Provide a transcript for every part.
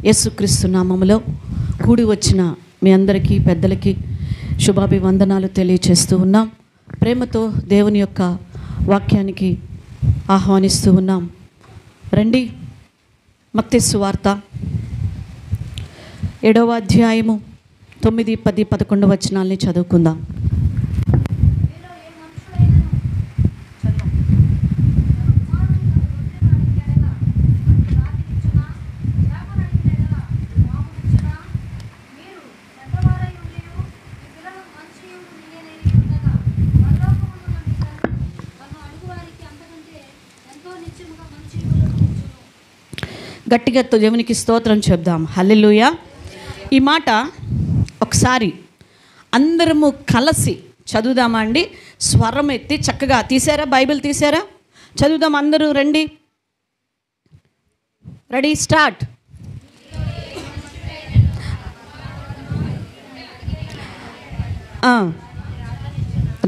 యేసుక్రీస్తు నామములో కూడి వచ్చిన మీ అందరికీ పెద్దలకి శుభాభివందనాలు తెలియచేస్తూ ఉన్నాం. ప్రేమతో దేవుని యొక్క వాక్యానికి ఆహ్వానిస్తూ ఉన్నాం. రండి, మత్తయి సువార్త 7వ అధ్యాయము 9, 10, 11 వచనాల్ని చదువుకుందాం. గట్టిగా దేవునికి స్తోత్రం చెప్దాం. హల్లెలూయా. ఈ మాట ఒకసారి అందరము కలిసి చదువుదామా అండి? స్వరం ఎత్తి చక్కగా తీసారా? బైబిల్ తీసారా? చదువుదాం అందరూ. రండి, రెడీ, స్టార్ట్.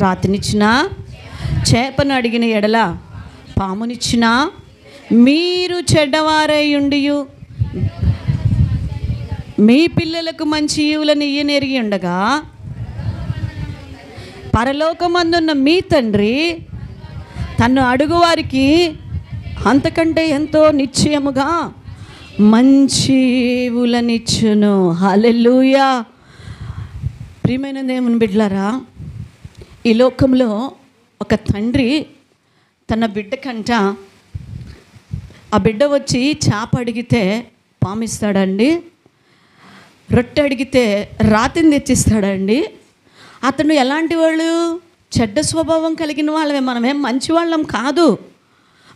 రాతినిచ్చినా, చేపను అడిగిన ఎడల పామునిచ్చినా, మీరు చెడ్డవారై ఉండియు మీ పిల్లలకు మంచి ఈవులను ఇయ్యనెరిగి ఉండగా పరలోకమందున్న మీ తండ్రి తన్ను అడుగువారికి అంతకంటే ఎంతో నిశ్చయముగా మంచి ఈవులనిచ్చును. హల్లెలూయా. ప్రియమైన దేవుని బిడ్డలారా, ఈ లోకంలో ఒక తండ్రి తన బిడ్డకంట ఆ బిడ్డ వచ్చి చేప అడిగితే పామిస్తాడండి, రొట్టె అడిగితే రాతిని తెచ్చిస్తాడండి. అతను ఎలాంటి వాళ్ళు? చెడ్డ స్వభావం కలిగిన వాళ్ళమే. మనమేం మంచి వాళ్ళం కాదు.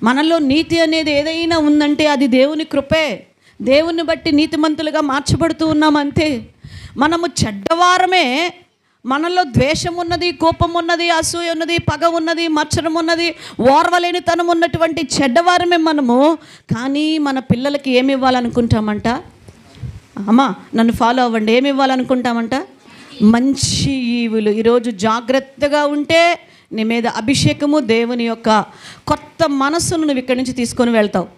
మనలో నీతి అనేది ఏదైనా ఉందంటే అది దేవుని కృపే. దేవుని బట్టి నీతిమంతులుగా మార్చబడుతూ ఉన్నామంతే. మనము చెడ్డవారమే. మనలో ద్వేషం ఉన్నది, కోపం ఉన్నది, అసూయ ఉన్నది, పగ ఉన్నది, మత్సరం ఉన్నది, ఓర్వలేనితనం ఉన్నటువంటి చెడ్డవారమే మనము. కానీ మన పిల్లలకి ఏమి ఇవ్వాలనుకుంటామంట? అమ్మా నన్ను ఫాలో అవ్వండి. ఏమి ఇవ్వాలనుకుంటామంట? మంచి ఈవులు. ఈరోజు జాగ్రత్తగా ఉంటే నీ మీద అభిషేకము, దేవుని యొక్క కొత్త మనస్సును నువ్వు ఇక్కడి నుంచి తీసుకొని వెళ్తావు.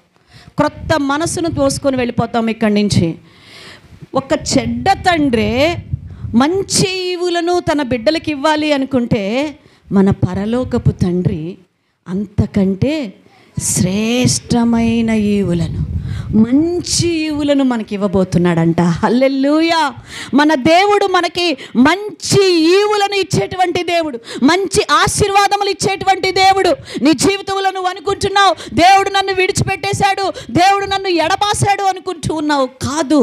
కొత్త మనస్సును తోసుకొని వెళ్ళిపోతాం ఇక్కడి నుంచి. ఒక చెడ్డ తండ్రే మంచి ఈవులను తన బిడ్డలకి ఇవ్వాలి అనుకుంటే మన పరలోకపు తండ్రి అంతకంటే శ్రేష్టమైన ఈవులను, మంచి ఈవులను మనకి ఇవ్వబోతున్నాడంట. హల్లెలూయా. మన దేవుడు మనకి మంచి ఈవులను ఇచ్చేటువంటి దేవుడు, మంచి ఆశీర్వాదములు ఇచ్చేటువంటి దేవుడు. నీ జీవితంలో నువ్వు అనుకుంటున్నావు దేవుడు నన్ను విడిచిపెట్టేశాడు, దేవుడు నన్ను ఎడబాసాడు అనుకుంటూ ఉన్నావు. కాదు,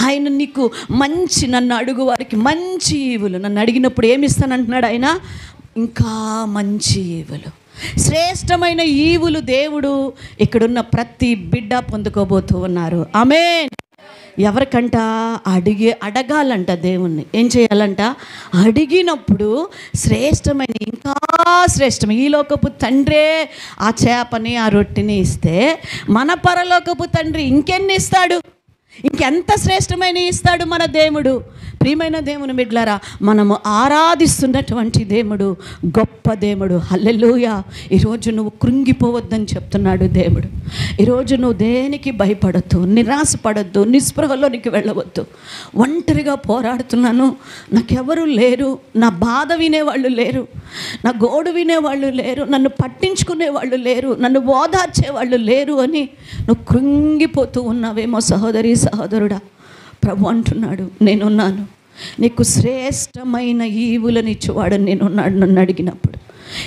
ఆయన నీకు మంచి, నన్ను అడుగు వారికి మంచి ఈవులు, నన్ను అడిగినప్పుడు ఏమి ఇస్తానంటున్నాడు ఆయన? ఇంకా మంచి ఈవులు, శ్రేష్టమైన ఈవులు దేవుడు ఇక్కడున్న ప్రతి బిడ్డ పొందుకోబోతూ ఉన్నారు. ఆమేన్. ఎవరికంట? అడగాలంట దేవుణ్ణి. ఏం చేయాలంట? అడిగినప్పుడు శ్రేష్టమైన, ఇంకా శ్రేష్టమైన, ఈ లోకపు తండ్రే ఆ చేపని ఆ రొట్టెని ఇస్తే మన పరలోకపు తండ్రి ఇంకెన్ని ఇస్తాడు? ఇంకెంత శ్రేష్టమైన ఇస్తాడు మన దేవుడు. ప్రియమైన దేవుని బిడ్డలారా, మనము ఆరాధిస్తున్నటువంటి దేవుడు గొప్ప దేవుడు. హల్లెలూయా. ఈరోజు నువ్వు కృంగిపోవద్దని చెప్తున్నాడు దేవుడు. ఈరోజు నువ్వు దేనికి భయపడద్దు, నిరాశపడద్దు, నిస్పృహలోనికి వెళ్ళవద్దు. ఒంటరిగా పోరాడుతున్నాను, నాకెవరు లేరు, నా బాధ వినేవాళ్ళు లేరు, నా గోడు వినేవాళ్ళు లేరు, నన్ను పట్టించుకునే వాళ్ళు లేరు, నన్ను ఓదార్చేవాళ్ళు లేరు అని నువ్వు కృంగిపోతూ ఉన్నావేమో సహోదరి, సహోదరుడా. ప్రభు అంటున్నాడు, నేనున్నాను, నీకు శ్రేష్టమైన ఈవులను ఇచ్చేవాడు నేనున్నాడు. నన్ను అడిగినప్పుడు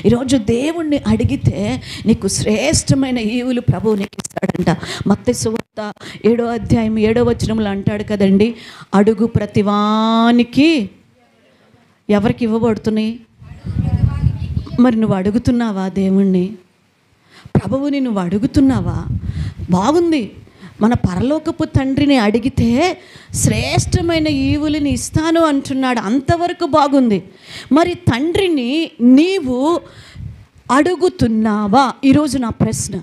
ఈరోజు దేవుణ్ణి అడిగితే నీకు శ్రేష్టమైన ఈవులు ప్రభువు నీకు ఇస్తాడంట. మత్తయి సువార్త 7వ అధ్యాయం 7వ వచనంలో అంటాడు కదండి, అడుగు ప్రతివానికి ఎవరికి ఇవ్వబడుతున్నాయి? మరి నువ్వు అడుగుతున్నావా దేవుణ్ణి? ప్రభువుని నువ్వు అడుగుతున్నావా? బాగుంది. మన పరలోకపు తండ్రిని అడిగితే శ్రేష్టమైన ఈవులని ఇస్తాను అంటున్నాడు. అంతవరకు బాగుంది. మరి తండ్రిని నీవు అడుగుతున్నావా? ఈరోజు నా ప్రశ్న,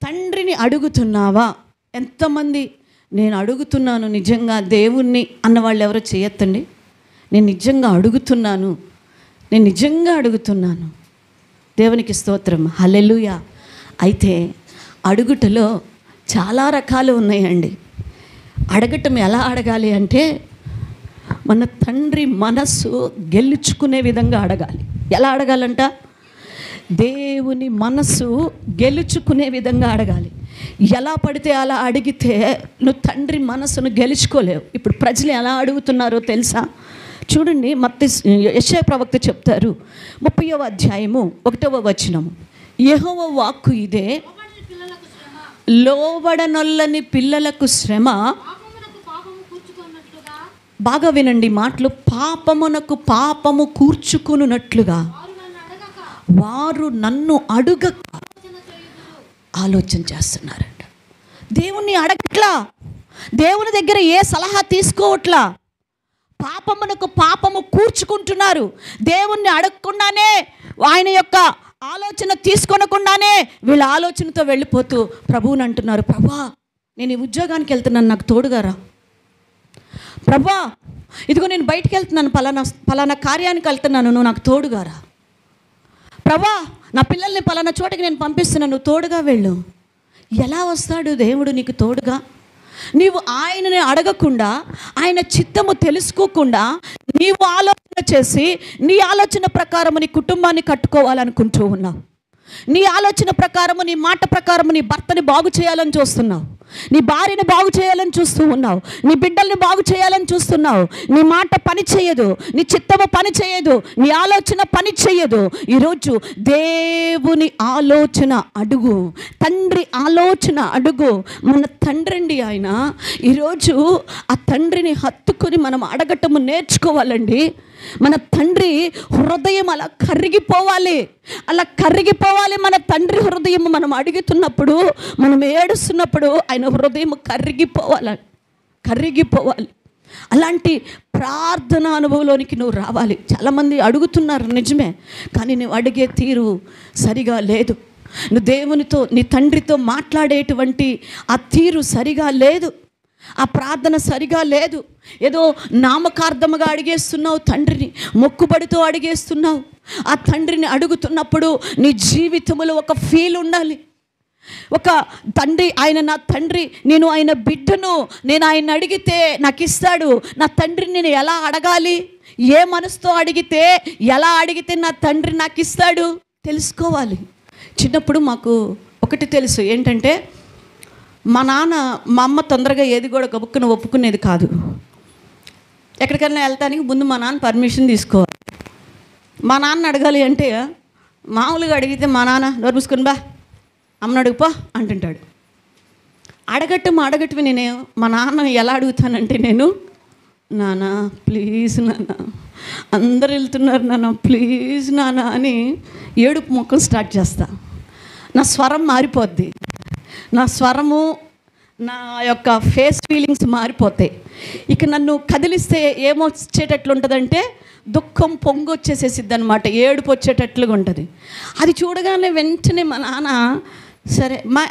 తండ్రిని అడుగుతున్నావా? ఎంతమంది నేను అడుగుతున్నాను నిజంగా దేవుణ్ణి అన్నవాళ్ళు ఎవరో చేయొద్దండి. నేను నిజంగా అడుగుతున్నాను, నేను నిజంగా అడుగుతున్నాను. దేవునికి స్తోత్రం. హల్లెలూయా. అయితే అడుగుటలో చాలా రకాలు ఉన్నాయండి. అడగటం ఎలా అడగాలి అంటే మన తండ్రి మనస్సు గెలుచుకునే విధంగా అడగాలి. ఎలా అడగాలంట? దేవుని మనస్సు గెలుచుకునే విధంగా అడగాలి. ఎలా పడితే అలా అడిగితే నువ్వు తండ్రి మనస్సును గెలుచుకోలేవు. ఇప్పుడు ప్రజలు ఎలా అడుగుతున్నారో తెలుసా? చూడండి, యెషయా ప్రవక్త చెప్తారు 30వ అధ్యాయము 1వ వచనము, యెహోవా వాక్కు ఇదే, లోబడనొల్లని పిల్లలకు శ్రమ. బాగా వినండి మాటలు. పాపమునకు పాపము కూర్చుకున్నట్లుగా వారు నన్ను అడుగక ఆలోచన చేస్తున్నారంట. దేవుణ్ణి అడగట్లా, దేవుని దగ్గర ఏ సలహా తీసుకోవట్లా, పాపమునకు పాపము కూర్చుకుంటున్నారు. దేవుణ్ణి అడగకుండానే, ఆయన యొక్క ఆలోచన తీసుకొనకుండానే వీళ్ళ ఆలోచనతో వెళ్ళిపోతూ ప్రభువుని అంటున్నారు, ప్రభా నేను ఈ ఉద్యోగానికి వెళ్తున్నాను, నాకు తోడుగారా. ప్రభా ఇదిగో నేను బయటికి వెళ్తున్నాను, పలానా కార్యానికి వెళ్తున్నాను, నువ్వు నాకు తోడుగారా. ప్రభా నా పిల్లల్ని పలానా చోటకి నేను పంపిస్తున్నాను, నువ్వు తోడుగా వెళ్ళు. ఎలా వస్తాడు దేవుడు నీకు తోడుగా? నీవు ఆయనని అడగకుండా, ఆయన చిత్తము తెలుసుకోకుండా నీవు ఆలోచన చేసి నీ ఆలోచన ప్రకారము నీ కుటుంబాన్ని కట్టుకోవాలనుకుంటూ ఉన్నావు. నీ ఆలోచన ప్రకారము, నీ మాట ప్రకారము నీ భర్తని బాగు చేయాలని చూస్తున్నావు, నీ భార్యని బాగు చేయాలని చూస్తూ ఉన్నావు, నీ బిడ్డల్ని బాగు చేయాలని చూస్తున్నావు. నీ మాట పని చేయదు, నీ చిత్తము పని చేయదు, నీ ఆలోచన పని చేయదు. ఈరోజు దేవుని ఆలోచన అడుగు, తండ్రి ఆలోచన అడుగు. మన తండ్రి అండి ఆయన. ఈరోజు ఆ తండ్రిని హత్తుకొని మనం అడగటము నేర్చుకోవాలండి. మన తండ్రి హృదయం అలా కరిగిపోవాలి, అలా కరిగిపోవాలి. మన తండ్రి హృదయం మనం అడుగుతున్నప్పుడు, మనం ఏడుస్తున్నప్పుడు ఆయన హృదయం కరిగిపోవాలి. అలాంటి ప్రార్థన అనుభవంలోనికి నువ్వు రావాలి. చాలామంది అడుగుతున్నారు నిజమే, కానీ నువ్వు అడిగే తీరు సరిగా లేదు. నువ్వు దేవునితో, నీ తండ్రితో మాట్లాడేటువంటి ఆ తీరు సరిగా లేదు, ఆ ప్రార్థన సరిగా లేదు. ఏదో నామకార్థముగా అడిగేస్తున్నావు, తండ్రిని మొక్కుబడితో అడిగేస్తున్నావు. ఆ తండ్రిని అడుగుతున్నప్పుడు నీ జీవితంలో ఒక ఫీల్ ఉండాలి. ఒక తండ్రి, ఆయన నా తండ్రి, నేను ఆయన బిడ్డను, నేను ఆయన అడిగితే నాకు ఇస్తాడు. నా తండ్రిని నేను ఎలా అడగాలి, ఏ మనసుతో అడిగితే, ఎలా అడిగితే నా తండ్రి నాకు ఇస్తాడు తెలుసుకోవాలి. చిన్నప్పుడు మాకు ఒకటి తెలుసు, ఏంటంటే మా నాన్న, మా అమ్మ తొందరగా ఏది కూడా గబుక్కున ఒప్పుకునేది కాదు. ఎక్కడికైనా వెళ్తానికి ముందు మా నాన్న పర్మిషన్ తీసుకోవాలి. మా నాన్న అడగాలి అంటే మామూలుగా అడిగితే మా నాన్న నోరు మూసుకొని బా అమ్మను అడుగుపో అంటుంటాడు. అడగట్టు నేను మా నాన్న ఎలా అడుగుతానంటే, నేను నాన్న ప్లీజ్ నాన్న, అందరు వెళ్తున్నారు నాన్న ప్లీజ్ నాన్న అని ఏడుపు ముఖం స్టార్ట్ చేస్తా. నా స్వరం మారిపోద్ది, నా స్వరము, నా యొక్క ఫేస్ ఫీలింగ్స్ మారిపోతాయి. ఇక నన్ను కదిలిస్తే ఏమొచ్చేటట్లు ఉంటుందంటే దుఃఖం పొంగొచ్చేసేసిద్ది అనమాట, ఏడుపు వచ్చేటట్లుగా ఉంటుంది. అది చూడగానే వెంటనే మా నాన్న, సరే మా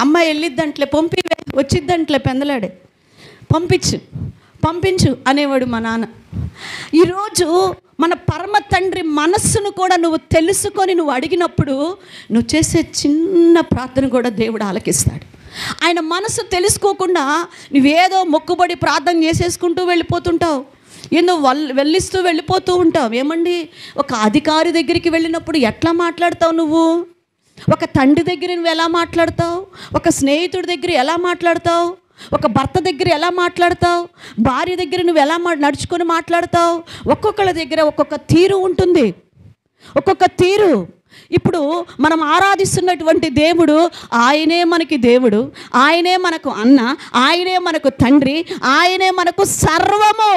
అమ్మాయి వెళ్ళిద్దంట్లే, వచ్చిద్దంట్లే, పెందలాడే, పంపించు అనేవాడు మా నాన్న. ఈరోజు మన పరమ తండ్రి మనస్సును కూడా నువ్వు తెలుసుకొని నువ్వు అడిగినప్పుడు నువ్వు చేసే చిన్న ప్రార్థన కూడా దేవుడు ఆలకిస్తాడు. ఆయన మనసు తెలుసుకోకుండా నువ్వేదో మొక్కుబడి ప్రార్థన చేసేసుకుంటూ వెళ్ళిపోతుంటావు, ఏదో వెళ్ళిస్తూ వెళ్ళిపోతూ ఉంటావు. ఏమండి, ఒక అధికారి దగ్గరికి వెళ్ళినప్పుడు ఎట్లా మాట్లాడతావు నువ్వు? ఒక తండ్రి దగ్గర నువ్వు ఎలా మాట్లాడతావు? ఒక స్నేహితుడి దగ్గర ఎలా మాట్లాడతావు? ఒక భర్త దగ్గర ఎలా మాట్లాడతావు? భార్య దగ్గర నువ్వు ఎలా నడుచుకొని మాట్లాడతావు? ఒక్కొక్కళ్ళ దగ్గర ఒక్కొక్క తీరు ఉంటుంది, ఒక్కొక్క తీరు. ఇప్పుడు మనం ఆరాధిస్తున్నటువంటి దేవుడు, ఆయనే మనకి దేవుడు, ఆయనే మనకు అన్న, ఆయనే మనకు తండ్రి, ఆయనే మనకు సర్వము.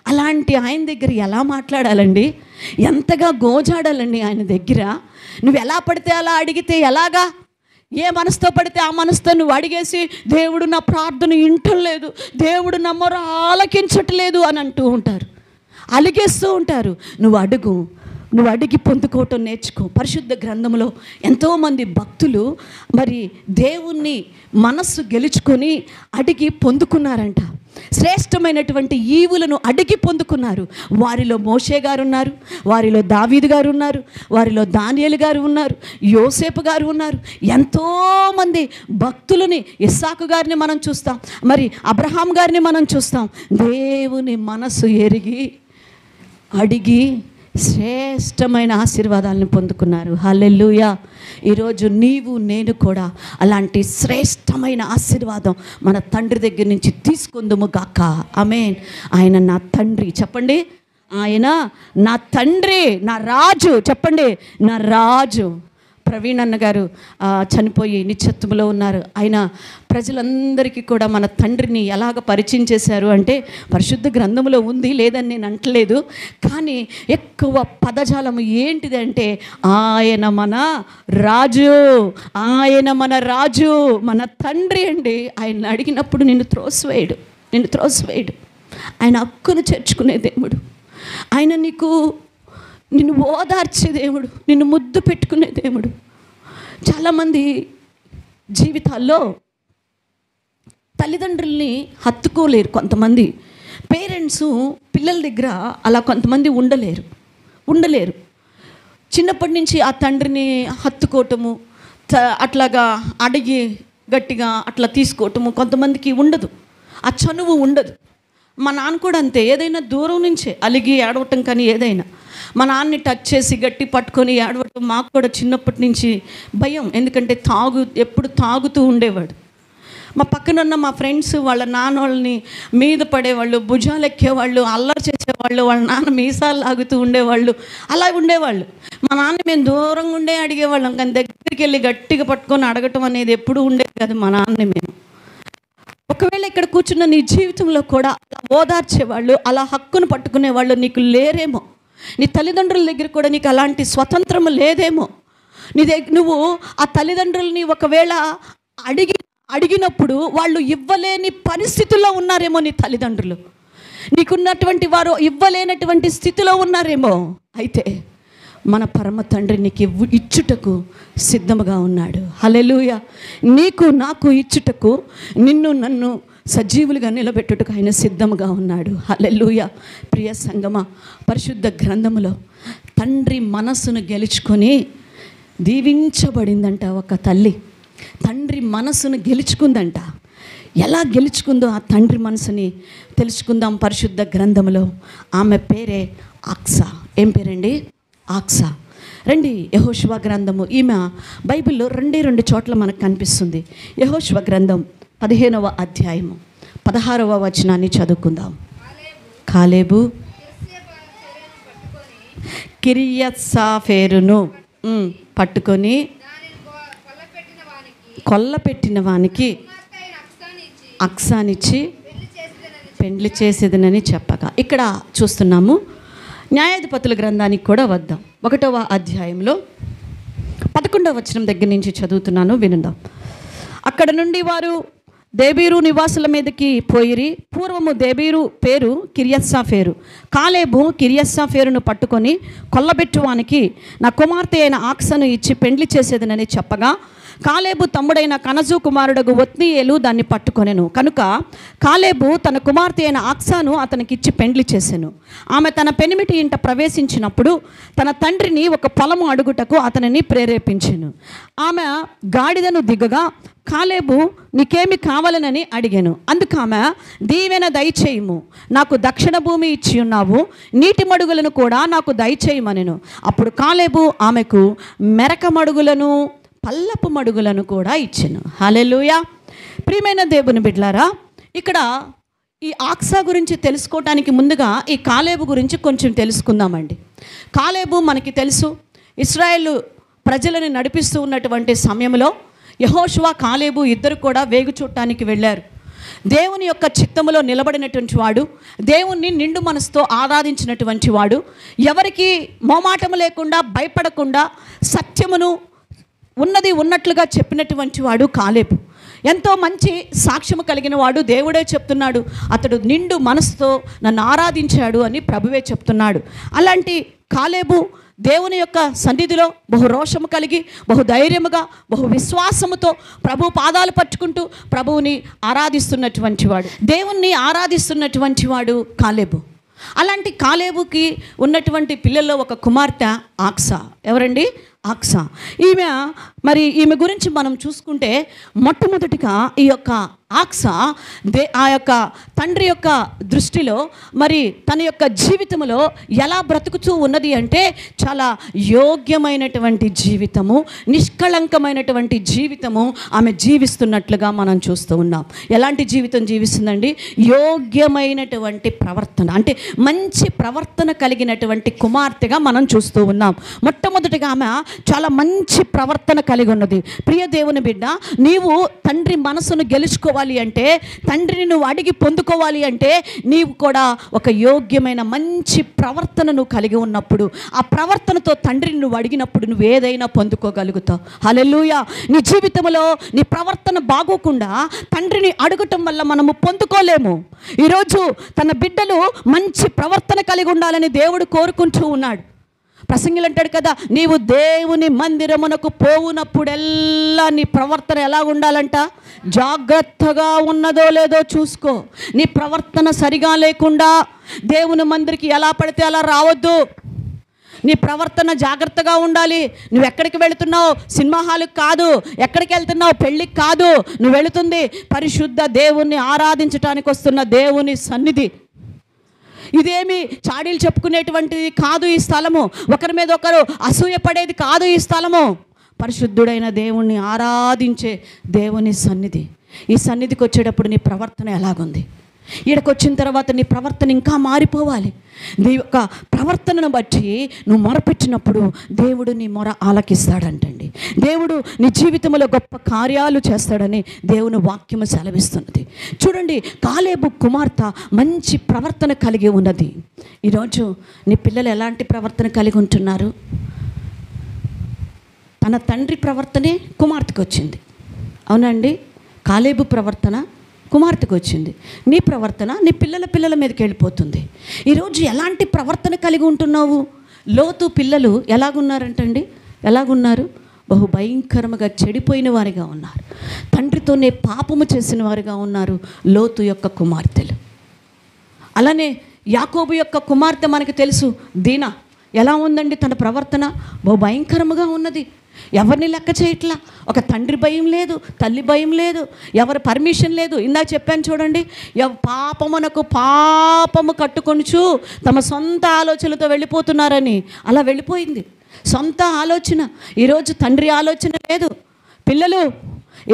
అలాంటి ఆయన దగ్గర ఎలా మాట్లాడాలండి? ఎంతగా గోజాడాలండి ఆయన దగ్గర? నువ్వు ఎలా పడితే అలా అడిగితే ఎలాగా? ఏ మనసుతో పడితే ఆ మనసుతో నువ్వు అడిగేసి దేవుడు నా ప్రార్థన వింటలేదు, దేవుడు నా మొర ఆలకించట్లేదు అని అంటూ ఉంటారు, అలిగేస్తూ ఉంటారు. నువ్వు అడిగి పొందుకోవటం నేర్చుకో. పరిశుద్ధ గ్రంథంలో ఎంతోమంది భక్తులు మరి దేవుణ్ణి మనస్సు గెలుచుకొని అడిగి పొందుకున్నారంట. శ్రేష్టమైనటువంటి ఈవులను అడిగి పొందుకున్నారు. వారిలో మోషే గారు ఉన్నారు, వారిలో దావీదు గారు ఉన్నారు, వారిలో దానియేలు గారు ఉన్నారు, యోసేపు గారు ఉన్నారు. ఎంతోమంది భక్తులని, ఇస్సాకు గారిని మనం చూస్తాం, మరి అబ్రహాం గారిని మనం చూస్తాం. దేవుని మనసు ఎరిగి అడిగి శ్రేష్టమైన ఆశీర్వాదాలను పొందుకున్నారు. హల్లెలూయా. ఈరోజు నీవు నేను కూడా అలాంటి శ్రేష్టమైన ఆశీర్వాదం మన తండ్రి దగ్గర నుంచి తీసుకుందుము గాక. ఆమేన్. ఆయన నా తండ్రి. చెప్పండి, ఆయన నా తండ్రి, నా రాజు. చెప్పండి, నా రాజు. ప్రవీణ్ అన్న గారు చనిపోయి నిత్యత్వంలో ఉన్నారు. ఆయన ప్రజలందరికీ కూడా మన తండ్రిని ఎలాగ పరిచయం చేశారు అంటే, పరిశుద్ధ గ్రంథంలో ఉంది, లేదని నేను అంటలేదు, కానీ ఎక్కువ పదజాలము ఏంటిది అంటే, ఆయన మన రాజు, ఆయన మన రాజు, మన తండ్రి అండి. ఆయన అడిగినప్పుడు నిన్ను త్రోసివేయడు. ఆయన హక్కును చేర్చుకునే దేవుడు. ఆయన నిన్ను ఓదార్చే దేవుడు, నిన్ను ముద్దు పెట్టుకునే దేవుడు. చాలామంది జీవితాల్లో తల్లిదండ్రుల్ని హత్తుకోలేరు. కొంతమంది పేరెంట్స్ పిల్లల దగ్గర అలా కొంతమంది ఉండలేరు. చిన్నప్పటి నుంచి ఆ తండ్రిని హత్తుకోవటము, అట్లాగా అడిగి గట్టిగా అట్లా తీసుకోవటము కొంతమందికి ఉండదు, ఆ చనువు ఉండదు. మా నాన్న కూడా అంతే, ఏదైనా దూరం నుంచే అలిగి ఏడవటం, కానీ ఏదైనా మా నాన్నని టచ్ చేసి గట్టి పట్టుకొని ఏడవటం మాకు కూడా చిన్నప్పటి నుంచి భయం. ఎందుకంటే ఎప్పుడు తాగుతూ ఉండేవాడు. మా పక్కనున్న మా ఫ్రెండ్స్ వాళ్ళ నాన్న వాళ్ళని మీద పడేవాళ్ళు, భుజాలు ఎక్కేవాళ్ళు, అల్లరి చేసేవాళ్ళు, వాళ్ళ నాన్న మీసాలు లాగుతూ ఉండేవాళ్ళు, అలా ఉండేవాళ్ళు. మా నాన్న మేము దూరంగా ఉండే అడిగేవాళ్ళం, కానీ దగ్గరికి వెళ్ళి గట్టిగా పట్టుకొని అడగటం అనేది ఎప్పుడు ఉండేది కాదు మా నాన్నని మేము. ఒకవేళ ఇక్కడ కూర్చున్న నీ జీవితంలో కూడా అలా ఓదార్చేవాళ్ళు, అలా హక్కును పట్టుకునేవాళ్ళు నీకు లేరేమో. నీ తల్లిదండ్రుల దగ్గర కూడా నీకు అలాంటి స్వతంత్రము లేదేమో. నువ్వు ఆ తల్లిదండ్రులని ఒకవేళ అడిగినప్పుడు వాళ్ళు ఇవ్వలేని పరిస్థితుల్లో ఉన్నారేమో. నీ తల్లిదండ్రులు నీకున్నటువంటి వారు ఇవ్వలేనటువంటి స్థితిలో ఉన్నారేమో. అయితే మన పరమ తండ్రి నీకు ఇచ్చుటకు సిద్ధముగా ఉన్నాడు. హల్లెలూయా. నీకు నాకు ఇచ్చుటకు, నిన్ను నన్ను సజీవులుగా నిలబెట్టుటకు ఆయన సిద్ధముగా ఉన్నాడు. హల్లెలూయా. ప్రియ సంగమా, పరిశుద్ధ గ్రంథములో తండ్రి మనసును గెలుచుకొని దీవించబడిందంట ఒక తల్లి. తండ్రి మనసును గెలుచుకుందంట. ఎలా గెలుచుకుందో ఆ తండ్రి మనసుని తెలుసుకుందాం. పరిశుద్ధ గ్రంథములో ఆమె పేరే ఆక్సా. ఏం పేరండి? ఆక్సా. రండి, యెహోషువ గ్రంథము. ఈమె బైబిల్లో 2 చోట్ల మనకు కనిపిస్తుంది. యెహోషువ గ్రంథం 15వ అధ్యాయము 16వ వచనాన్ని చదువుకుందాం. కాలేబు కిర్యత్సాఫేరును పట్టుకొని కొల్లపెట్టిన వానికి అక్సానిచ్చి పెండ్లి చేసేదనని చెప్పగా, ఇక్కడ చూస్తున్నాము. న్యాయాధిపతుల గ్రంథానికి కూడా వద్దాం. 1వ అధ్యాయంలో 11వ వచనం దగ్గర నుంచి చదువుతున్నాను, వినందాం. అక్కడ నుండి వారు దేబీరు నివాసుల మీదకి పోయిరి. పూర్వము దేబీరు పేరు కిర్యత్సాఫేరు. కాలేబు కిర్యత్సాఫేరును పట్టుకొని కొల్లబెట్టువానికి నా కుమార్తె అయిన ఆక్సను ఇచ్చి పెండ్లి చేసేదనని చెప్పగా, కాలేబు తమ్ముడైన కనజు కుమారుడగు ఒత్నీయేలు దాన్ని పట్టుకొనెను. కనుక కాలేబు తన కుమార్తె అయిన ఆక్సాను అతనికిచ్చి పెండ్లి చేసెను. ఆమె తన పెనిమిటి ఇంట ప్రవేశించినప్పుడు తన తండ్రిని ఒక పొలము అడుగుటకు అతనిని ప్రేరేపించెను. ఆమె గాడిదను దిగగా కాలేబు నీకేమి కావాలనని అడిగాను. అందుకు ఆమె, దీవెన దయచేయము, నాకు దక్షిణ భూమి ఇచ్చి ఉన్నావు, నీటి మడుగులను కూడా నాకు దయచేయమనెను. అప్పుడు కాలేబు ఆమెకు మెరక మడుగులను పల్లపు మడుగులను కూడా ఇచ్చెను. హల్లెలూయా. ప్రియమైన దేవుని బిడ్డలారా, ఇక్కడ ఈ ఆక్సా గురించి తెలుసుకోవటానికి ముందుగా ఈ కాలేబు గురించి కొంచెం తెలుసుకుందామండి. కాలేబు మనకి తెలుసు, ఇశ్రాయేలు ప్రజలను నడిపిస్తూ ఉన్నటువంటి సమయంలో యెహోషువ కాలేబు ఇద్దరు కూడా వేగు చూడటానికి వెళ్ళారు. దేవుని యొక్క చిత్తములో నిలబడినటువంటి వాడు, దేవుణ్ణి నిండు మనసుతో ఆరాధించినటువంటి వాడు, ఎవరికి మోమాటము లేకుండా భయపడకుండా సత్యమును ఉన్నది ఉన్నట్లుగా చెప్పినటువంటి వాడు కాలేబు. ఎంతో మంచి సాక్ష్యము కలిగిన వాడు. దేవుడే చెప్తున్నాడు, అతడు నిండు మనసుతో నన్ను ఆరాధించాడు అని ప్రభువే చెప్తున్నాడు. అలాంటి కాలేబు దేవుని యొక్క సన్నిధిలో బహు రోషము కలిగి, బహు ధైర్యముగా, బహు విశ్వాసముతో ప్రభు పాదాలు పట్టుకుంటూ ప్రభువుని ఆరాధిస్తున్నటువంటి వాడు, దేవుణ్ణి ఆరాధిస్తున్నటువంటి వాడు కాలేబు. అలాంటి కాలేబుకి ఉన్నటువంటి పిల్లల్లో ఒక కుమార్తె ఆక్సా. ఎవరండి? ఆక్సా. ఈమె గురించి మనం చూసుకుంటే మొట్టమొదటిగా ఈ యొక్క ఆక్సా ఆ యొక్క తండ్రి యొక్క దృష్టిలో మరి తన యొక్క జీవితంలో ఎలా బ్రతుకుతూ ఉన్నది అంటే చాలా యోగ్యమైనటువంటి జీవితము, నిష్కళంకమైనటువంటి జీవితము ఆమె జీవిస్తున్నట్లుగా మనం చూస్తూ ఉన్నాం. ఎలాంటి జీవితం జీవిస్తుందండి? యోగ్యమైనటువంటి ప్రవర్తన, అంటే మంచి ప్రవర్తన కలిగినటువంటి కుమార్తెగా మనం చూస్తూ ఉన్నాం. మొట్టమొదటిగా ఆమె చాలా మంచి ప్రవర్తన కలిగి ఉన్నది. ప్రియ దేవుని బిడ్డ, నీవు తండ్రి మనసును గెలుచుకోవాలి అంటే, తండ్రిని నువ్వు అడిగి పొందుకోవాలి అంటే, నీవు కూడా ఒక యోగ్యమైన మంచి ప్రవర్తన నువ్వు కలిగి ఉన్నప్పుడు, ఆ ప్రవర్తనతో తండ్రిని నువ్వు అడిగినప్పుడు నువ్వు ఏదైనా పొందుకోగలుగుతావు. హల్లెలూయా. నీ జీవితంలో నీ ప్రవర్తన బాగోకుండా తండ్రిని అడగటం వల్ల మనము పొందుకోలేము. ఈరోజు తన బిడ్డలు మంచి ప్రవర్తన కలిగి ఉండాలని దేవుడు కోరుకుంటూ ఉన్నాడు. ప్రసంగిలు అంటాడు కదా, నీవు దేవుని మందిరమునకు పోవునప్పుడెల్లా నీ ప్రవర్తన ఎలా ఉండాలంట? జాగ్రత్తగా ఉన్నదో లేదో చూసుకో. నీ ప్రవర్తన సరిగా లేకుండా దేవుని మందిరికి ఎలా పడితే అలా రావద్దు. నీ ప్రవర్తన జాగ్రత్తగా ఉండాలి. నువ్వు ఎక్కడికి వెళుతున్నావు? సినిమా హాల్కి కాదు. ఎక్కడికి వెళ్తున్నావు? పెళ్ళికి కాదు. నువ్వు వెళుతుంది పరిశుద్ధ దేవుణ్ణి ఆరాధించడానికి వస్తున్న దేవుని సన్నిధి. ఇదేమి చాడీలు చెప్పుకునేటువంటిది కాదు ఈ స్థలము. ఒకరి మీద ఒకరు అసూయపడేది కాదు ఈ స్థలము. పరిశుద్ధుడైన దేవుణ్ణి ఆరాధించే దేవుని సన్నిధి. ఈ సన్నిధికి వచ్చేటప్పుడు నీ ప్రవర్తన ఎలాగుంది? ఈడకు వచ్చిన తర్వాత నీ ప్రవర్తన ఇంకా మారిపోవాలి. నీ యొక్క ప్రవర్తనను బట్టి నువ్వు మొరపెట్టినప్పుడు దేవుడు నీ మొర ఆలకిస్తాడంటండి. దేవుడు నీ జీవితంలో గొప్ప కార్యాలు చేస్తాడని దేవుని వాక్యము సెలవిస్తున్నది. చూడండి, కాలేబు కుమార్తె మంచి ప్రవర్తన కలిగి ఉన్నది. ఈరోజు నీ పిల్లలు ఎలాంటి ప్రవర్తన కలిగి ఉంటున్నారు? తన తండ్రి ప్రవర్తనే కుమార్తెకు వచ్చింది. అవునండి, కాలేబు ప్రవర్తన కుమార్తెకు వచ్చింది. నీ ప్రవర్తన నీ పిల్లల మీదకి వెళ్ళిపోతుంది. ఈరోజు ఎలాంటి ప్రవర్తన కలిగి ఉంటున్నావు? లోతు పిల్లలు ఎలాగున్నారంటండి? ఎలాగున్నారు? బహు భయంకరముగా చెడిపోయిన వారిగా ఉన్నారు. తండ్రితోనే పాపము చేసిన వారిగా ఉన్నారు లోతు యొక్క కుమార్తెలు. అలానే యాకోబు యొక్క కుమార్తె మనకు తెలుసు, దీనా. ఎలా ఉందండి తన ప్రవర్తన? బహు భయంకరముగా ఉన్నది. ఎవరిని లెక్క చేయట్లా. ఒక తండ్రి భయం లేదు, తల్లి భయం లేదు, ఎవరి పర్మిషన్ లేదు. ఇందాక చెప్పాను చూడండి, పాపమునకు పాపము కట్టుకొనుచు తమ సొంత ఆలోచనలతో వెళ్ళిపోతున్నారని. అలా వెళ్ళిపోయింది సొంత ఆలోచన. ఈరోజు తండ్రి ఆలోచన లేదు. పిల్లలు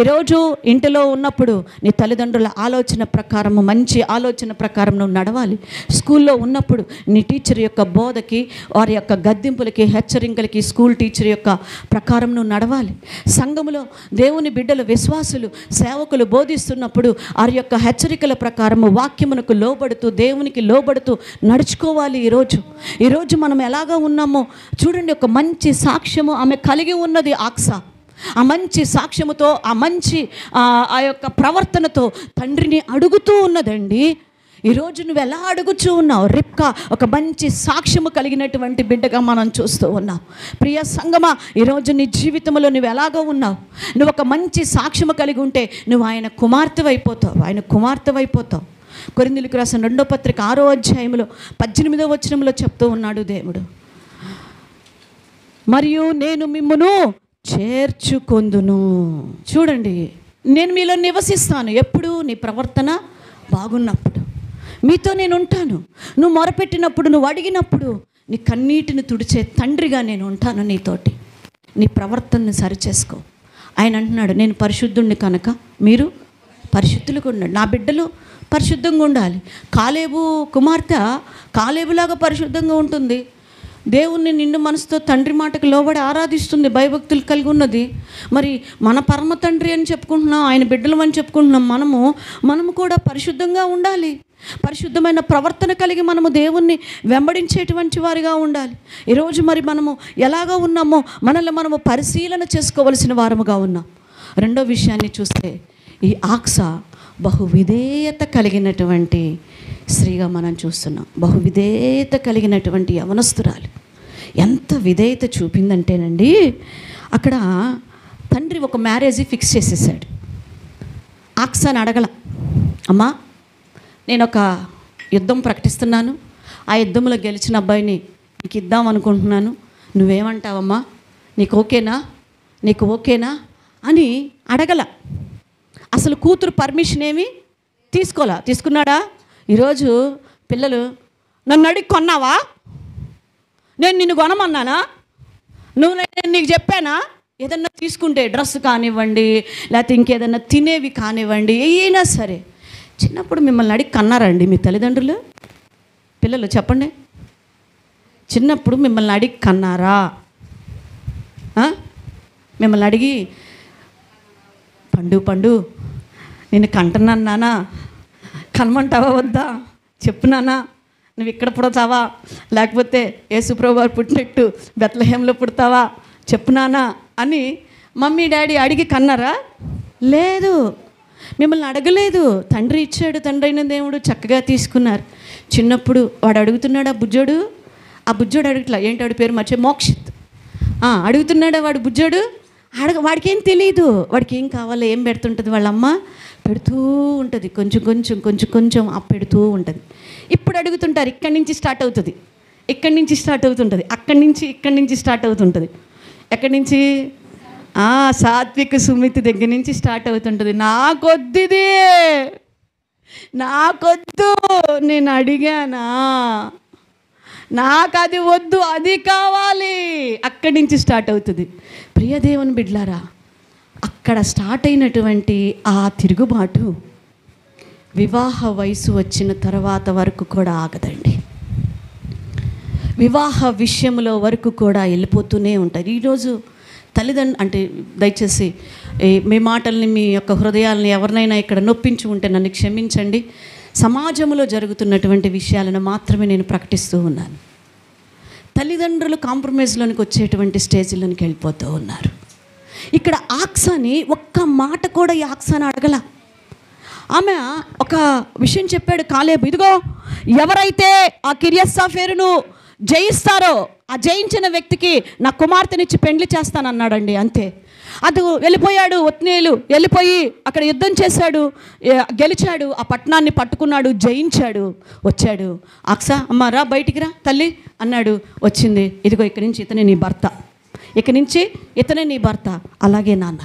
ఈరోజు ఇంటిలో ఉన్నప్పుడు నీ తల్లిదండ్రుల ఆలోచన ప్రకారము, మంచి ఆలోచన ప్రకారం నువ్వు నడవాలి. స్కూల్లో ఉన్నప్పుడు నీ టీచర్ యొక్క బోధకి, వారి యొక్క గద్దింపులకి, హెచ్చరికలకి, స్కూల్ టీచర్ యొక్క ప్రకారం నువ్వు నడవాలి. సంఘములో దేవుని బిడ్డలు, విశ్వాసులు, సేవకులు బోధిస్తున్నప్పుడు వారి యొక్క హెచ్చరికల ప్రకారము వాక్యమునకు లోబడుతూ, దేవునికి లోబడుతూ నడుచుకోవాలి. ఈరోజు మనం ఎలాగా ఉన్నామో చూడండి. ఒక మంచి సాక్ష్యము ఆమె కలిగి ఉన్నది ఆక్సా. ఆ మంచి సాక్ష్యముతో, ఆ మంచి ఆ యొక్క ప్రవర్తనతో తండ్రిని అడుగుతూ ఉన్నదండి. ఈరోజు నువ్వు ఎలా అడుగుచూ ఉన్నావు? రిబ్కా ఒక మంచి సాక్ష్యము కలిగినటువంటి బిడ్డగా మనం చూస్తూ ఉన్నాం. ప్రియ సంగమా, ఈరోజు నీ జీవితంలో నువ్వు ఎలాగో ఉన్నావు? నువ్వు ఒక మంచి సాక్ష్యము కలిగి ఉంటే నువ్వు ఆయన కుమార్తెవైపోతావు. కొరింథీయులకు రాసిన 2వ పత్రిక 6వ అధ్యాయంలో 18వ వచనంలో చెప్తూ ఉన్నాడు దేవుడు, మరియు నేను మిమ్మును చేర్చుకొందును. చూడండి, నేను మీలో నివసిస్తాను. ఎప్పుడు? నీ ప్రవర్తన బాగున్నప్పుడు మీతో నేను ఉంటాను. నువ్వు మొరపెట్టినప్పుడు, నువ్వు అడిగినప్పుడు నీ కన్నీటిని తుడిచే తండ్రిగా నేను ఉంటాను నీతోటి. నీ ప్రవర్తనని సరిచేసుకో. ఆయన అంటున్నాడు, నేను పరిశుద్ధుణ్ణి కనుక మీరు పరిశుద్ధులుగా ఉండండి. నా బిడ్డలు పరిశుద్ధంగా ఉండాలి. కాలేబు కుమార్తె కాలేబులాగా పరిశుద్ధంగా ఉంటుంది. దేవుణ్ణి నిండు మనసుతో తండ్రి మాటకు లోబడి ఆరాధిస్తుంది, భయభక్తులు కలిగి ఉన్నది. మరి మన పరమ తండ్రి అని చెప్పుకుంటున్నాం, ఆయన బిడ్డలు అని చెప్పుకుంటున్నాం. మనము కూడా పరిశుద్ధంగా ఉండాలి. పరిశుద్ధమైన ప్రవర్తన కలిగి మనము దేవుణ్ణి వెంబడించేటువంటి వారిగా ఉండాలి. ఈరోజు మరి మనము ఎలాగా ఉన్నామో మనల్ని మనము పరిశీలన చేసుకోవలసిన వారముగా ఉన్నాం. రెండో విషయాన్ని చూస్తే, ఈ ఆక్సా బహు విధేయత కలిగినటువంటి స్త్రీగా మనం చూస్తున్నాం. బహు విధేయత కలిగినటువంటి యవనస్తురాలు. ఎంత విధేయత చూపిందంటేనండి, అక్కడ తండ్రి ఒక మ్యారేజ్ ఫిక్స్ చేసేసాడు. ఆక్సాని అడగల, అమ్మా నేను ఒక యుద్ధం ప్రకటిస్తున్నాను, ఆ యుద్ధంలో గెలిచిన అబ్బాయిని నీకు ఇద్దాం అనుకుంటున్నాను, నువ్వేమంటావమ్మా, నీకు ఓకేనా అని అడగల. అసలు కూతురు పర్మిషన్ ఏమి తీసుకున్నాడా? ఈరోజు పిల్లలు నన్ను అడిగి కొన్నావా, నేను నిన్ను కొనమన్నానా, నేను నీకు చెప్పానా? ఏదన్నా తీసుకుంటే డ్రెస్ కానివ్వండి, లేకపోతే ఇంకేదన్నా తినేవి కానివ్వండి, ఏదైనా సరే చిన్నప్పుడు మిమ్మల్ని అడిగి కన్నారండి మీ తల్లిదండ్రులు? పిల్లలు చెప్పండి, చిన్నప్పుడు మిమ్మల్ని అడిగి కన్నారా? మిమ్మల్ని అడిగి పండు నేను కంటున్నాను నాన్న, కనమంటావా వద్దా చెప్పు నాన్న, నువ్వు ఇక్కడ పుడతావా, లేకపోతే యేసుప్రభు వారు పుట్టినట్టు బెత్లెహేంలో పుడతావా చెప్పు నాన్న అని మమ్మీ డాడీ అడిగి కన్నారా? లేదు, మిమ్మల్ని అడగలేదు. తండ్రి ఇచ్చాడు, తండ్రి అయిన దేవుడు చక్కగా తీసుకున్నారు. చిన్నప్పుడు వాడు అడుగుతున్నాడు, ఆ బుజ్జోడు అడుగుట్లా, ఏంటి వాడి పేరు మర్చి మోక్షిత్ అడుగుతున్నాడా వాడు బుజ్జోడు? వాడికి ఏం తెలియదు, వాడికి ఏం కావాలో ఏం పెడుతుంటుంది వాళ్ళ అమ్మ, పెడుతూ ఉంటుంది, కొంచెం పెడుతూ ఉంటుంది. ఇప్పుడు అడుగుతుంటారు, ఇక్కడి నుంచి స్టార్ట్ అవుతుంది, ఇక్కడి నుంచి స్టార్ట్ అవుతుంటుంది, ఇక్కడి నుంచి స్టార్ట్ అవుతుంటుంది. ఎక్కడి నుంచి? సాత్విక సుమితి దగ్గర నుంచి స్టార్ట్ అవుతుంటుంది. నాకొద్దు, నేను అడిగానా, నాకు అది వద్దు, అది కావాలి, అక్కడి నుంచి స్టార్ట్ అవుతుంది. ప్రియ దేవుని బిడ్డలారా, అక్కడ స్టార్ట్ అయినటువంటి ఆ తిరుగుబాటు వివాహ వయసు వచ్చిన తర్వాత వరకు కూడా ఆగదండి. వివాహ విషయంలో వరకు కూడా వెళ్ళిపోతూనే ఉంటారు. ఈరోజు అంటే దయచేసి మీ మాటల్ని, మీ యొక్క హృదయాలని ఎవరినైనా ఇక్కడ నొప్పించి ఉంటే నన్ను క్షమించండి. సమాజంలో జరుగుతున్నటువంటి విషయాలను మాత్రమే నేను ప్రకటిస్తూ ఉన్నాను. తల్లిదండ్రులు కాంప్రమైజ్లోనికి వచ్చేటువంటి స్టేజ్లోనికి వెళ్ళిపోతూ ఉన్నారు. ఇక్కడ ఆక్సాని ఒక్క మాట కూడా ఈ ఆక్సాని అడగల. ఆమె ఒక విషయం చెప్పాడు కాలేబు, ఇదిగో ఎవరైతే ఆ కిర్యత్సాఫేరును జయిస్తారో ఆ జయించిన వ్యక్తికి నా కుమార్తెనిచ్చి పెండ్లి చేస్తానన్నాడండి. అంతే. అది వెళ్ళిపోయాడు. ఒత్నీయులు వెళ్ళిపోయి అక్కడ యుద్ధం చేశాడు, గెలిచాడు, ఆ పట్టణాన్ని పట్టుకున్నాడు, జయించాడు, వచ్చాడు. ఆక్సా అమ్మ రా, బయటికి రా తల్లి అన్నాడు. వచ్చింది. ఇదిగో ఇక్కడి నుంచి ఇతనే నీ భర్త, అలాగే నాన్న.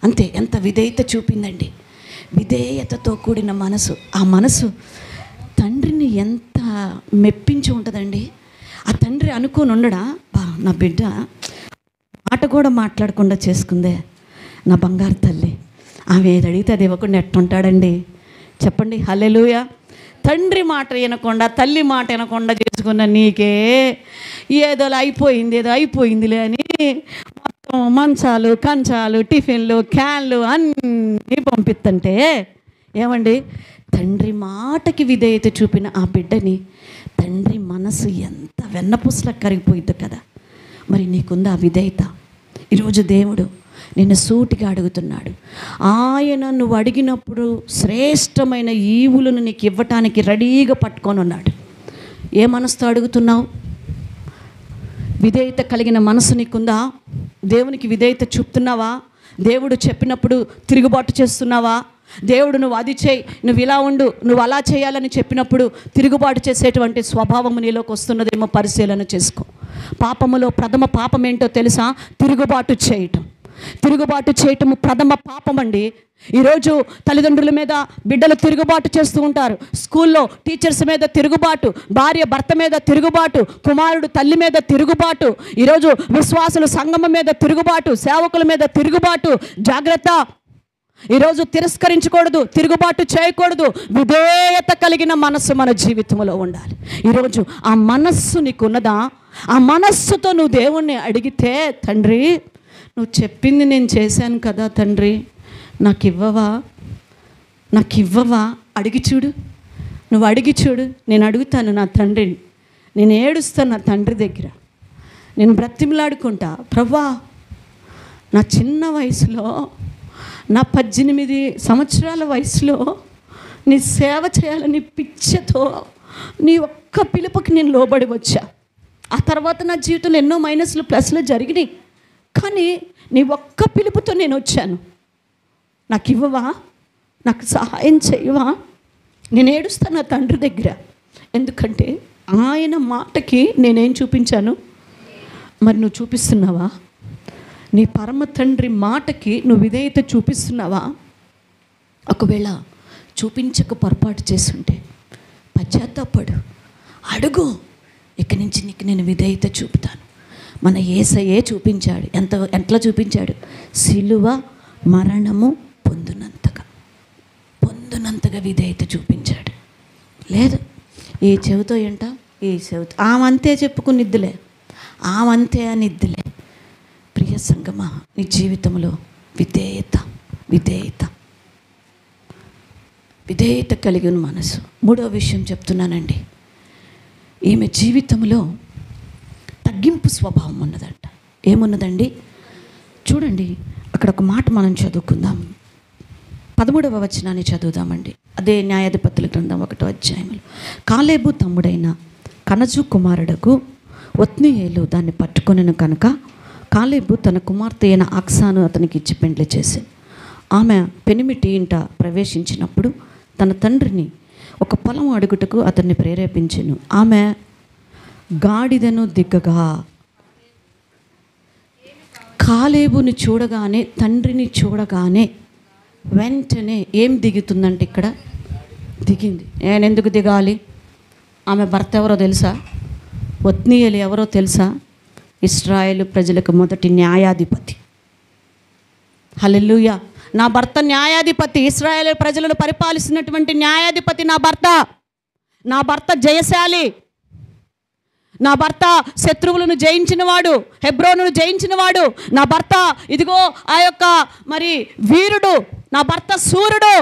అంతే. ఎంత విధేయత చూపిందండి, విధేయతతో కూడిన మనసు. ఆ మనసు తండ్రిని ఎంత మెప్పించి ఉంటుందండి. ఆ తండ్రి అనుకోని ఉండడా, నా బిడ్డ మాట కూడా మాట్లాడకుండా చేసుకుందే నా బంగారు తల్లి, ఆమె ఏది అడిగితే అది ఇవ్వకుండా ఎట్టుంటాడండి చెప్పండి. హల్లెలూయా. తండ్రి మాట వినకుండా, తల్లి మాట వినకుండా చేసుకున్న నీకే ఏదో అయిపోయిందిలే అని మొత్తం మంచాలు, కంచాలు, టిఫిన్లు, క్యాన్లు అన్నీ పంపిస్తుంటే ఏమండి, తండ్రి మాటకి విధేయత చూపిన ఆ బిడ్డని తండ్రి మనసు ఎంత వెన్నపూసలా కరిగిపోయింది కదా. మరి నీకుందా ఆ విధేయత? ఈరోజు దేవుడు నిన్ను సూటిగా అడుగుతున్నాడు. ఆయన నువ్వు అడిగినప్పుడు శ్రేష్టమైన ఈవులను నీకు ఇవ్వటానికి రెడీగా పట్టుకొని ఉన్నాడు. ఏ మనసుతో అడుగుతున్నావు? విధేయత కలిగిన మనసు నీకుందా? దేవునికి విధేయత చూపుతున్నావా? దేవుడు చెప్పినప్పుడు తిరుగుబాటు చేస్తున్నావా? దేవుడు నువ్వు అది చేయి, నువ్వు ఇలా ఉండు, నువ్వు అలా చేయాలని చెప్పినప్పుడు తిరుగుబాటు చేసేటువంటి స్వభావం నీలోకి వస్తున్నదేమో పరిశీలన చేసుకో. పాపములో ప్రథమ పాపం ఏంటో తెలుసా? తిరుగుబాటు చేయటము ప్రథమ పాపం అండి. ఈరోజు తల్లిదండ్రుల మీద బిడ్డలు తిరుగుబాటు చేస్తూ ఉంటారు. స్కూల్లో టీచర్స్ మీద తిరుగుబాటు, భార్య భర్త మీద తిరుగుబాటు, కుమారుడు తల్లి మీద తిరుగుబాటు, ఈరోజు విశ్వాసులు సంఘం మీద తిరుగుబాటు, సేవకుల మీద తిరుగుబాటు. జాగ్రత్త. ఈరోజు తిరస్కరించకూడదు, తిరుగుబాటు చేయకూడదు. విధేయత కలిగిన మనస్సు మన జీవితంలో ఉండాలి. ఈరోజు ఆ మనస్సు నీకున్నదా? ఆ మనస్సుతో నువ్వు దేవుణ్ణి అడిగితే, తండ్రి నువ్వు చెప్పింది నేను చేశాను కదా తండ్రి, నాకు ఇవ్వవా? అడిగి చూడు, నువ్వు అడిగి చూడు. నేను అడుగుతాను నా తండ్రిని, నేను ఏడుస్తాను నా తండ్రి దగ్గర, నేను బ్రతిమలాడుకుంటా. ప్రభువా, నా చిన్న వయసులో, నా 18 సంవత్సరాల వయసులో నీ సేవ చేయాలని పిచ్చతో నీ ఒక్క పిలుపుకి నేను లోబడి వచ్చా. ఆ తర్వాత నా జీవితంలో ఎన్నో మైనస్లు ప్లస్లు జరిగినాయి. కానీ నీ ఒక్క పిలుపుతో నేను వచ్చాను. నాకు ఇవ్వవా? నాకు సహాయం చేయవా? నేను ఏడుస్తాను నా తండ్రి దగ్గర. ఎందుకంటే ఆయన మాటకి నేనేం చూపించాను? మరి నువ్వు చూపిస్తున్నావా? నీ పరమ తండ్రి మాటకి నువ్వు విధేయత చూపిస్తున్నావా? ఒకవేళ చూపించక పొరపాటు చేస్తుంటే పశ్చాత్తాపడు, అడుగు. ఇక్కడి నుంచి నీకు నేను విధేయత చూపుతాను. మన యేసయ్యే చూపించాడు. ఎట్లా చూపించాడు? సిలువ మరణము పొందునంతగా విధేయత చూపించాడు. లేదు ఈ చెవితో ఏంట, ఈ చెవితో ఆమంతే చెప్పుకునిద్దులే, ఆమంతే అనిద్దులే. ప్రియ సంగమా, నీ జీవితంలో విధేయత కలిగిన మనసు. మూడో విషయం చెప్తున్నానండి. ఈమె జీవితంలో తగ్గింపు స్వభావం ఉన్నదంట. ఏమున్నదండి? చూడండి, అక్కడ ఒక మాట మనం చదువుకుందాం. 13వ వచనాన్ని చదువుదామండి. అదే న్యాయాధిపతుల గ్రంథం 1వ అధ్యాయంలో. కాలేబు తమ్ముడైన కనజు కుమారుడకు ఒత్నీయేలు దాన్ని పట్టుకొనెను కనుక కాలేబు తన కుమార్తె అయిన ఆక్సాను అతనికి ఇచ్చి పెండ్లి చేశాను. ఆమె పెనిమిటి ఇంట ప్రవేశించినప్పుడు తన తండ్రిని ఒక పొలం అడుగుటకు అతన్ని ప్రేరేపించెను. ఆమె గాడిదను దిగ్గగా కాలేబుని చూడగానే, తండ్రిని చూడగానే వెంటనే ఏం దిగుతుందంటే ఇక్కడ దిగింది. నేను ఎందుకు దిగాలి? ఆమె భర్త ఎవరో తెలుసా? ఒత్నీయేలు ఎవరో తెలుసా? ఇశ్రాయేలు ప్రజలకు మొదటి న్యాయాధిపతి. హల్లెలూయా. నా భర్త న్యాయాధిపతి, ఇశ్రాయేలు ప్రజలను పరిపాలిస్తున్నటువంటి న్యాయాధిపతి నా భర్త జయశాలి. నా భర్త శత్రువులను జయించినవాడు, హెబ్రోనును జయించినవాడు. నా భర్త ఇదిగో ఆ యొక్క మరి వీరుడు, నా భర్త సూర్యుడు.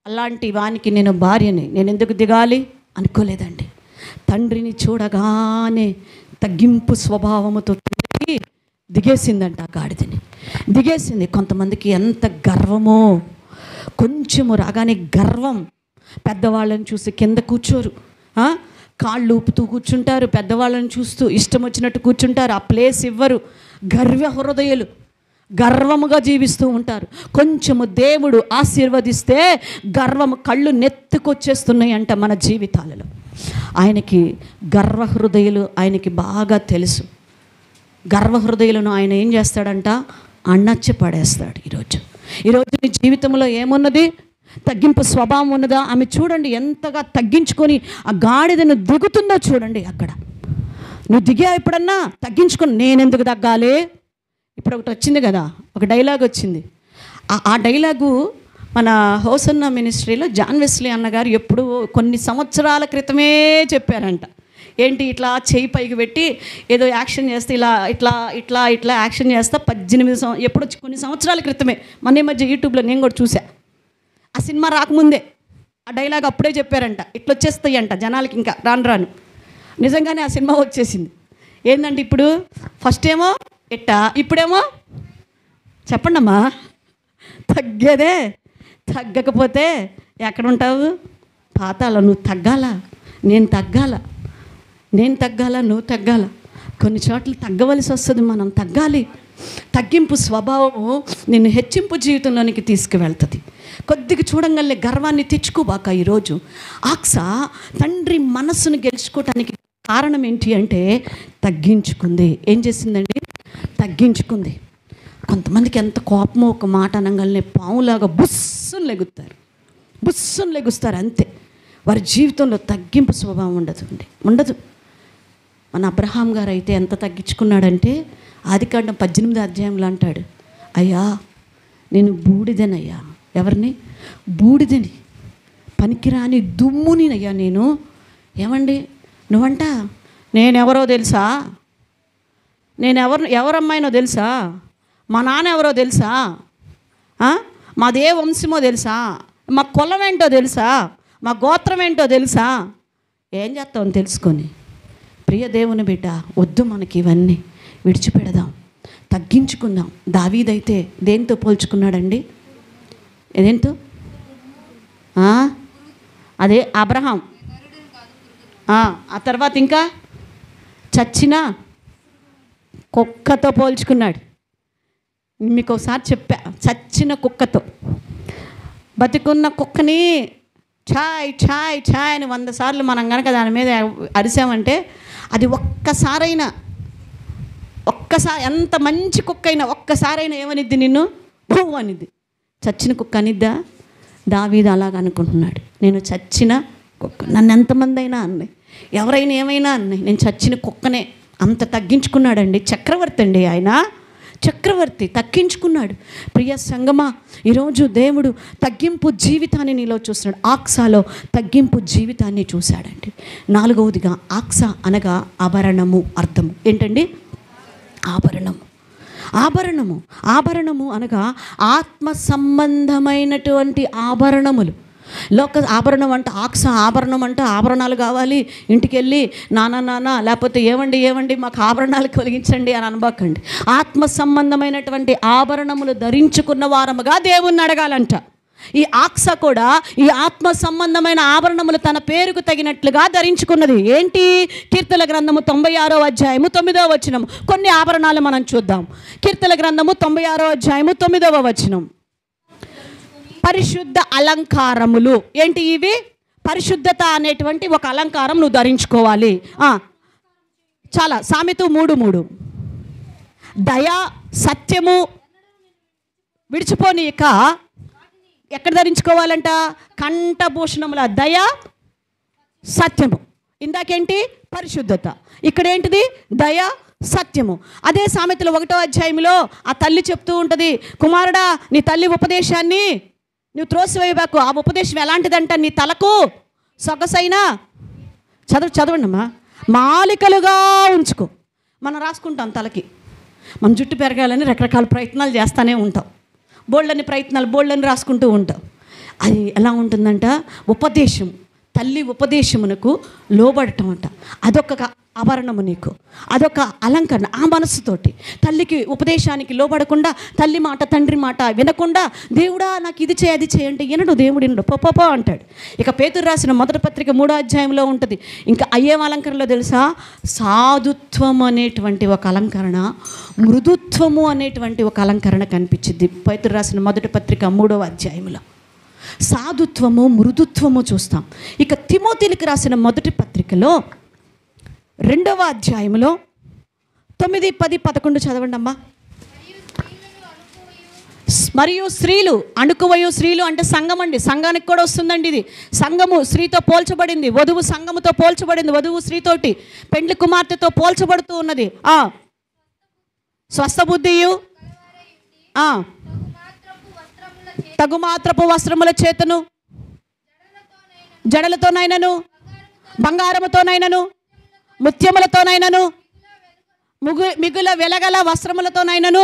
అలాంటి వానికి నేను భార్యని, నేను ఎందుకు దిగాలి అనుకోలేదండి. తండ్రిని చూడగానే తగ్గింపు స్వభావముతో దిగేసిందంట. ఆ గాడిదని దిగేసింది. కొంతమందికి ఎంత గర్వమో, కొంచెము రాగానే గర్వం. పెద్దవాళ్ళని చూసి కింద కూర్చోరు, కాళ్ళు ఊపుతూ కూర్చుంటారు. పెద్దవాళ్ళని చూస్తూ ఇష్టం వచ్చినట్టు కూర్చుంటారు. ఆ ప్లేస్ ఇవ్వరు. గర్వ హృదయులు, గర్వముగా జీవిస్తూ ఉంటారు. కొంచెము దేవుడు ఆశీర్వదిస్తే గర్వము కళ్ళు నెత్తుకొచ్చేస్తున్నాయి అంట మన జీవితాలలో. ఆయనకి గర్వ హృదయులు ఆయనకి బాగా తెలుసు. గర్వ హృదయులను ఆయన ఏం చేస్తాడంట? అణ్ణచ్చపడేస్తాడు. ఈరోజు నీ జీవితంలో ఏమున్నది? తగ్గింపు స్వభావం ఉన్నదా? ఆమె చూడండి ఎంతగా తగ్గించుకొని ఆ గాడిదను దిగుతుందో చూడండి. అక్కడ నువ్వు దిగా ఎప్పుడన్నా తగ్గించుకొని, నేనెందుకు తగ్గాలి? ఇప్పుడు ఒకటి వచ్చింది కదా, ఒక డైలాగ్ వచ్చింది. ఆ డైలాగు మన హోసన్న మినిస్ట్రీలో జాన్ వెస్లీ అన్నగారు ఎప్పుడు కొన్ని సంవత్సరాల క్రితమే చెప్పారంట. ఏంటి? ఇట్లా చేయి పైకి పెట్టి ఏదో యాక్షన్ చేస్తే ఇట్లా యాక్షన్ చేస్తా 18 ఎప్పుడు కొన్ని సంవత్సరాల క్రితమే. మన మధ్య యూట్యూబ్లో నేను కూడా చూసా. ఆ సినిమా రాకముందే ఆ డైలాగ్ అప్పుడే చెప్పారంట. ఇట్లా వచ్చేస్తాయి అంట జనాలకి, ఇంకా రాను నిజంగానే ఆ సినిమా వచ్చేసింది. ఏంటంటే ఇప్పుడు ఫస్ట్ ఏమో ఇప్పుడేమో చెప్పండమ్మా, తగ్గేదే. తగ్గకపోతే ఎక్కడుంటావు? పాతాళ. నువ్వు తగ్గాల, నేను తగ్గాల, నువ్వు తగ్గాల. కొన్ని చోట్ల తగ్గవలసి వస్తుంది. మనం తగ్గాలి. తగ్గింపు స్వభావము నిన్ను హెచ్చింపు జీవితంలోనికి తీసుకువెళ్తుంది. కొద్దిగా చూడంగానే గర్వాన్ని తెచ్చుకోబాక. ఈరోజు ఆక్సా తండ్రి మనస్సును గెలుచుకోవటానికి కారణం ఏంటి అంటే తగ్గించుకుంది. ఏం చేసిందండి? తగ్గించుకుంది. కొంతమందికి ఎంత కోపమో, ఒక మాట అనగానే పావులాగా బుస్సును లెగుస్తారు అంతే. వారి జీవితంలో తగ్గింపు స్వభావం ఉండదు. మన అబ్రహాం గారు అయితే ఎంత తగ్గించుకున్నాడంటే ఆదికాండం 18వ అధ్యాయంలో అంటాడు, అయ్యా నేను బూడిదనయ్యా. ఎవరిని? బూడిదని, పనికిరాని దుమ్ముని అయ్యా నేను. ఏమండి నువ్వంట నేనెవరో తెలుసా? ఎవరమ్మాయినో తెలుసా? మా నాన్న ఎవరో తెలుసా? మాదే వంశమో తెలుసా? మా కులం ఏంటో తెలుసా? మా గోత్రం ఏంటో తెలుసా? ఏం చేస్తామని తెలుసుకొని, ప్రియ దేవుని బిడ్డ, వద్దు మనకి ఇవన్నీ, విడిచిపెడదాం, తగ్గించుకుందాం. దావీదైతే దేంతో పోల్చుకున్నాడండి? దేంతో? అదే అబ్రహాం. ఆ తర్వాత ఇంకా చచ్చిన కుక్కతో పోల్చుకున్నాడు. మీకు ఒకసారి చెప్పా, చచ్చిన కుక్కతో. బతికున్న కుక్కని ఛాయ్ ఛాయ్ ఛాయ్ అని 100 సార్లు మనం కనుక దాని మీద అరిసామంటే అది ఒక్కసారి ఎంత మంచి కుక్క అయినా ఒక్కసారైనా ఏమనిద్ది? నిన్ను భూ అనిద్ది. చచ్చిన కుక్క అనిద్దా? దావీదు అలాగ అనుకుంటున్నాడు, నేను చచ్చిన కుక్క. నన్ను ఎంతమంది అయినా అన్నాయి, ఎవరైనా ఏమైనా అన్నాయి, నేను చచ్చిన కుక్కనే. అంత తగ్గించుకున్నాడండి. చక్రవర్తి అండి ఆయన, చక్రవర్తి తగ్గించుకున్నాడు. ప్రియ సంగమా, ఈరోజు దేవుడు తగ్గింపు జీవితాన్ని నీలో చూస్తున్నాడు. ఆక్సాలో తగ్గింపు జీవితాన్ని చూశాడండి. 4వదిగా ఆక్సా అనగా ఆభరణము. అర్థము ఏంటండి? ఆభరణము. ఆభరణము ఆభరణము అనగా ఆత్మ సంబంధమైనటువంటి ఆభరణములు. లోక ఆభరణం అంటే ఆక్సా ఆభరణం అంటే ఆభరణాలు కావాలి, ఇంటికి వెళ్ళి నాన్న లేకపోతే ఏమండి మాకు ఆభరణాలు కలిగించండి అని అనబాకండి. ఆత్మ సంబంధమైనటువంటి ఆభరణములు ధరించుకున్న వారముగా దేవుణ్ణి అడగాలంట. ఈ ఆక్సా కూడా ఈ ఆత్మ సంబంధమైన ఆభరణములు తన పేరుకు తగినట్లుగా ధరించుకున్నది. ఏంటి? కీర్తన గ్రంథము 96వ అధ్యాయము 9వ వచనం. కొన్ని ఆభరణాలు మనం చూద్దాం. కీర్తన గ్రంథము 96వ అధ్యాయము 9వ వచనం. పరిశుద్ధ అలంకారములు. ఏంటి ఇవి? పరిశుద్ధత అనేటువంటి ఒక అలంకారం నువ్వు ధరించుకోవాలి. చాలా సామెత 3:3. దయ సత్యము విడిచిపోనీక ఎక్కడ ధరించుకోవాలంట? కంఠభూషణముల దయ సత్యము. ఇందాకేంటి? పరిశుద్ధత. ఇక్కడేంటిది? దయ సత్యము. అదే సామెతలు 1వ అధ్యాయంలో ఆ తల్లి చెప్తూ ఉంటుంది, కుమారుడా నీ తల్లి ఉపదేశాన్ని నువ్వు త్రోసివేయబాకు. ఆ ఉపదేశం ఎలాంటిదంట? నీ తలకు సొగసైన చదవండమ్మా మాలికలుగా ఉంచుకో. మనం రాసుకుంటాం తలకి, మన జుట్టు పెరగాలని రకరకాల ప్రయత్నాలు చేస్తూనే ఉంటాం. బోళ్ళని ప్రయత్నాలు బోళ్ళని రాసుకుంటూ ఉంటాం. అది ఎలా ఉంటుందంట? ఉపదేశం, తల్లి ఉపదేశమునకు లోబడటం అంట. అదొక ఆభరణము నీకు, అదొక అలంకరణ. ఆ మనస్సుతోటి తల్లికి ఉపదేశానికి లోబడకుండా, తల్లి మాట తండ్రి మాట వినకుండా, దేవుడా నాకు ఇది చేయి అది చేయంటే వినడు దేవుడు, వినడు, పో అంటాడు. ఇక పేతురు రాసిన 1వ పత్రిక 3వ అధ్యాయంలో ఉంటుంది. ఇంకా అయ్యేం అలంకరణలో తెలుసా? సాధుత్వం అనేటువంటి ఒక అలంకరణ, మృదుత్వము అనేటువంటి ఒక అలంకరణ కనిపించింది పేతురు రాసిన 1వ పత్రిక 3వ అధ్యాయంలో. సాధుత్వము మృదుత్వము చూస్తాం. ఇక తిమోతికి రాసిన 1వ పత్రికలో 2వ అధ్యాయంలో 9, 10, 11 చదవండి అమ్మా. మరియు స్త్రీలు అణుకువయు. స్త్రీలు అంటే సంఘం అండి, సంఘానికి కూడా వస్తుందండి ఇది. సంఘము స్త్రీతో పోల్చబడింది, వధువు సంఘముతో పోల్చబడింది, వధువు స్త్రీతోటి పెండ్లి కుమార్తెతో పోల్చబడుతూ ఉన్నది. స్వస్థ బుద్ధియు తగుమాత్రపు వస్త్రముల చేతను జడలతోనైనను బంగారముతోనైనను ముత్యములతోనైనను మిగుల వెలగల వస్త్రములతోనైనను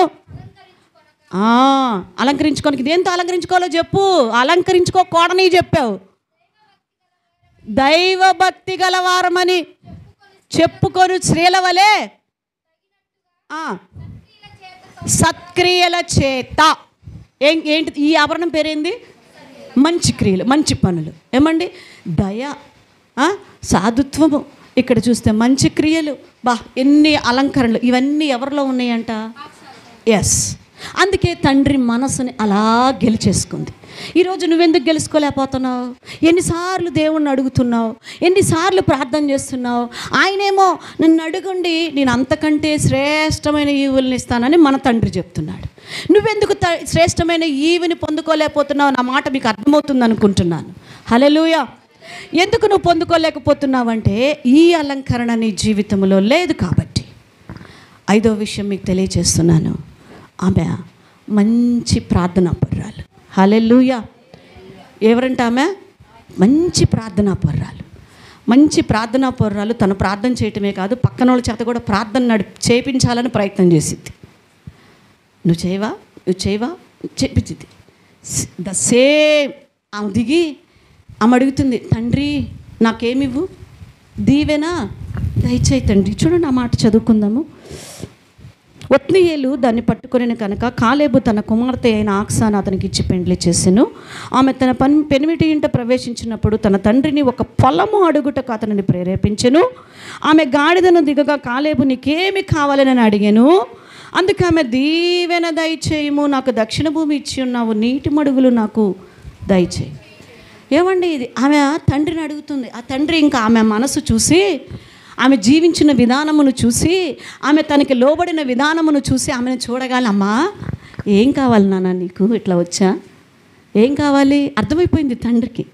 అలంకరించుకోనికి. దేంతో అలంకరించుకోవాలో చెప్పు. అలంకరించుకోకూడని చెప్పావు. దైవభక్తి గలవారమని చెప్పుకొని స్త్రీల వలె సత్క్రియల చేత. ఏంటి ఈ ఆభరణం పేరేంది? మంచి క్రియలు, మంచి పనులు. ఏమండి? దయ, సాధుత్వము. ఇక్కడ చూస్తే మంచి క్రియలు. ఎన్ని అలంకరణలు. ఇవన్నీ ఎవరిలో ఉన్నాయంట? ఎస్. అందుకే తండ్రి మనసుని అలా గెలిచేసుకుంది. ఈరోజు నువ్వెందుకు గెలుచుకోలేకపోతున్నావు? ఎన్నిసార్లు దేవుణ్ణి అడుగుతున్నావు, ఎన్నిసార్లు ప్రార్థన చేస్తున్నావు. ఆయనేమో నన్ను అడుగుండి నేను అంతకంటే శ్రేష్టమైన ఈవుల్ని ఇస్తానని మన తండ్రి చెప్తున్నాడు. నువ్వెందుకు శ్రేష్టమైన ఈవిని పొందుకోలేకపోతున్నావు? నా మాట మీకు అర్థమవుతుంది అనుకుంటున్నాను. హల్లెలూయా. ఎందుకు నువ్వు పొందుకోలేకపోతున్నావంటే ఈ అలంకరణ నీ జీవితంలో లేదు కాబట్టి. 5వ విషయం మీకు తెలియజేస్తున్నాను. ఆమె మంచి ప్రార్థనా పర్రాలు. హల్లెలూయా. ఎవరంటే ఆమె మంచి ప్రార్థనా పర్రాలు. మంచి ప్రార్థనా పర్రాలు. తను ప్రార్థన చేయటమే కాదు, పక్కన వాళ్ళ చేత కూడా ప్రార్థన చేయించాలని ప్రయత్నం చేసింది. నువ్వు చేయవా చెప్పించింది. ద సేమ్ ఆమె దిగి ఆమె అడుగుతుంది, తండ్రి నాకేమివ్వు, దీవెనా దయచేయి తండ్రి. చూడండి ఆ మాట చదువుకుందాము. ఒత్నీయేలు దాన్ని పట్టుకొనిన కనుక కాలేబు తన కుమార్తె అయిన ఆక్సాను అతనికి ఇచ్చి పెండ్లి చేసెను. ఆమె తన పెనిమిటి ఇంట ప్రవేశించినప్పుడు తన తండ్రిని ఒక పొలము అడుగుటకు అతనిని ప్రేరేపించెను. ఆమె గాడిదను దిగగా కాలేబు నీకేమి కావాలని అడిగాను. అందుకే ఆమె దీవెన దయచేయము, నాకు దక్షిణ భూమి ఇచ్చి ఉన్నావు, నీటి మడుగులు నాకు దయచేయి. ఏమండి ఇది ఆమె తండ్రిని అడుగుతుంది. ఆ తండ్రి ఇంకా ఆమె మనసు చూసి, ఆమె జీవించిన విధానమును చూసి, ఆమె తనకి లోబడిన విధానమును చూసి ఆమెను చూడగానే, అమ్మా ఏం కావాలి నాన్న నీకు, ఇట్లా వచ్చా, ఏం కావాలి అర్థమైపోయింది తండ్రికి.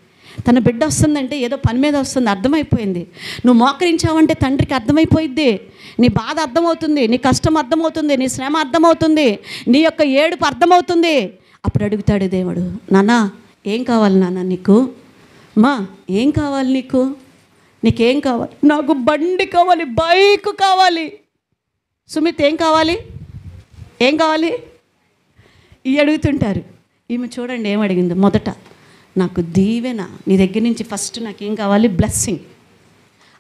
తన బిడ్డ వస్తుందంటే ఏదో పని మీద వస్తుంది అర్థమైపోయింది. నువ్వు మోకరించావంటే తండ్రికి అర్థమైపోయిద్ది. నీ బాధ అర్థమవుతుంది, నీ కష్టం అర్థమవుతుంది, నీ శ్రమ అర్థమవుతుంది, నీ యొక్క ఏడుపు అర్థమవుతుంది. అప్పుడు అడుగుతాడు దేవుడు, నాన్న ఏం కావాలి నాన్న నీకు, మా ఏం కావాలి నీకు, నీకేం కావాలి? నాకు బండి కావాలి, బైక్ కావాలి. సుమిత్ ఏం కావాలి, ఏం కావాలి ఇవి అడుగుతుంటారు. ఈమె చూడండి ఏం అడిగింది. మొదట నాకు దీవెన, నీ దగ్గర నుంచి ఫస్ట్ నాకేం కావాలి, బ్లెస్సింగ్.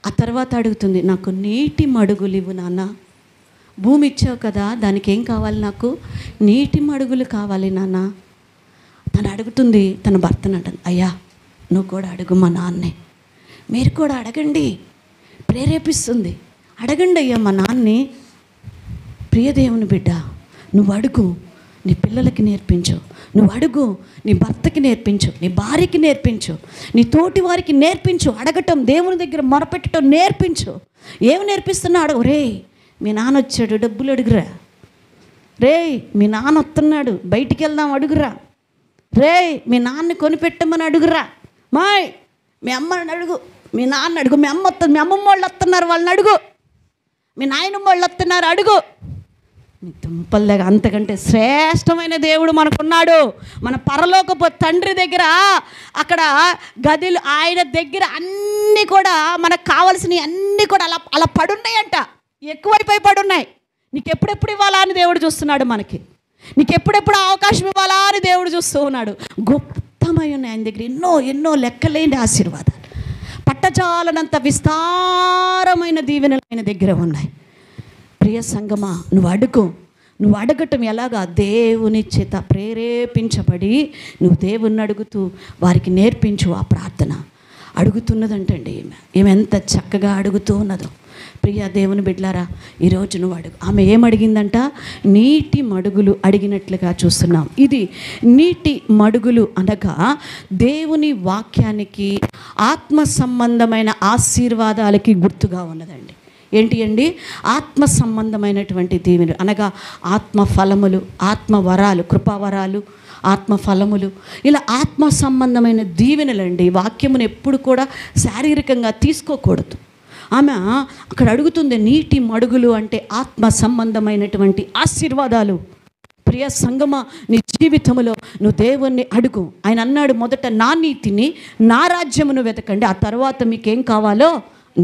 ఆ తర్వాత అడుగుతుంది, నాకు నీటి మడుగులు ఇవ్వు నాన్న, భూమి ఇచ్చావు కదా, దానికి ఏం కావాలి, నాకు నీటి మడుగులు కావాలి నాన్న. తను అడుగుతుంది, తన భర్తను అంటుంది, అయ్యా నువ్వు కూడా అడుగు మా నాన్నే, మీరు కూడా అడగండి, ప్రేరేపిస్తుంది. అడగండి అయ్యా మా నాన్ని. ప్రియదేవుని బిడ్డ, నువ్వు అడుగు, నీ పిల్లలకి నేర్పించు, నువ్వు అడుగు, నీ భర్తకి నేర్పించు, నీ భార్యకి నేర్పించు, నీ తోటి వారికి నేర్పించు. అడగటం, దేవుని దగ్గర మొరపెట్టడం నేర్పించు. ఏమి నేర్పిస్తున్నా అడుగు. రే మీ నాన్న వచ్చాడు, డబ్బులు అడుగురా. రే మీ నాన్న వస్తున్నాడు, బయటికి వెళ్దాం అడుగురా. రే మీ నాన్న కొనిపెట్టమని అడుగురా. మాయ్ మీ అమ్మని అడుగు, మీ నాన్న అడుగు, మీ అమ్మ వస్తుంది, మీ అమ్మమ్మ వాళ్ళు వస్తున్నారు వాళ్ళని అడుగు, మీ నాయనమ్మ వాళ్ళు వస్తున్నారు అడుగు. మీ తుంపల్లాగా అంతకంటే శ్రేష్టమైన దేవుడు మనకున్నాడు. మన పరలోకపు తండ్రి దగ్గర, అక్కడ గదిలు ఆయన దగ్గర అన్నీ కూడా మనకు కావలసినవి అన్నీ కూడా అలా అలా పడున్నాయంట, ఎక్కువైపోయి పడున్నాయి. నీకు ఎప్పుడెప్పుడు ఇవ్వాలా అని దేవుడు చూస్తున్నాడు మనకి, నీకు ఎప్పుడెప్పుడు అవకాశం ఇవ్వాలా అని దేవుడు చూస్తూ ఉన్నాడు. గొప్పమై ఉన్నాయి ఆయన దగ్గర ఎన్నో ఎన్నో లెక్కలేని ఆశీర్వాదాలు, పట్టజాలనంత విస్తారమైన దీవెనలు ఆయన దగ్గర ఉన్నాయి. ప్రియ సంగమా, నువ్వు అడుగు. నువ్వు అడగటం ఎలాగా, దేవుని చేత ప్రేరేపించబడి నువ్వు దేవుణ్ణి అడుగుతూ వారికి నేర్పించు. ఆ ప్రార్థన అడుగుతున్నదంటండి ఈమె ఎంత చక్కగా అడుగుతూ ఉన్నదో. ప్రియ దేవుని బిడ్డలారా, ఈరోజు నువ్వు అడుగు. ఆమె ఏమడిగిందంట, నీటి మడుగులు అడిగినట్లుగా చూస్తున్నాం. ఇది నీటి మడుగులు అనగా దేవుని వాక్యానికి, ఆత్మ సంబంధమైన ఆశీర్వాదాలకి గుర్తుగా ఉన్నదండి. ఏంటి అండి, ఆత్మ సంబంధమైనటువంటి దీవెనలు అనగా ఆత్మ ఫలములు, ఆత్మ వరాలు, కృపావరాలు, ఆత్మ ఫలములు, ఇలా ఆత్మ సంబంధమైన దీవెనలండి. వాక్యమును ఎప్పుడు కూడా శారీరకంగా తీసుకోకూడదు. ఆమె అక్కడ అడుగుతుంది, నీటి మడుగులు అంటే ఆత్మ సంబంధమైనటువంటి ఆశీర్వాదాలు. ప్రియ సంగమా, నీ జీవితంలో నువ్వు దేవుణ్ణి అడుగు. ఆయన అన్నాడు, మొదట నా నీతిని, నా రాజ్యమును వెతకండి, ఆ తర్వాత మీకేం కావాలో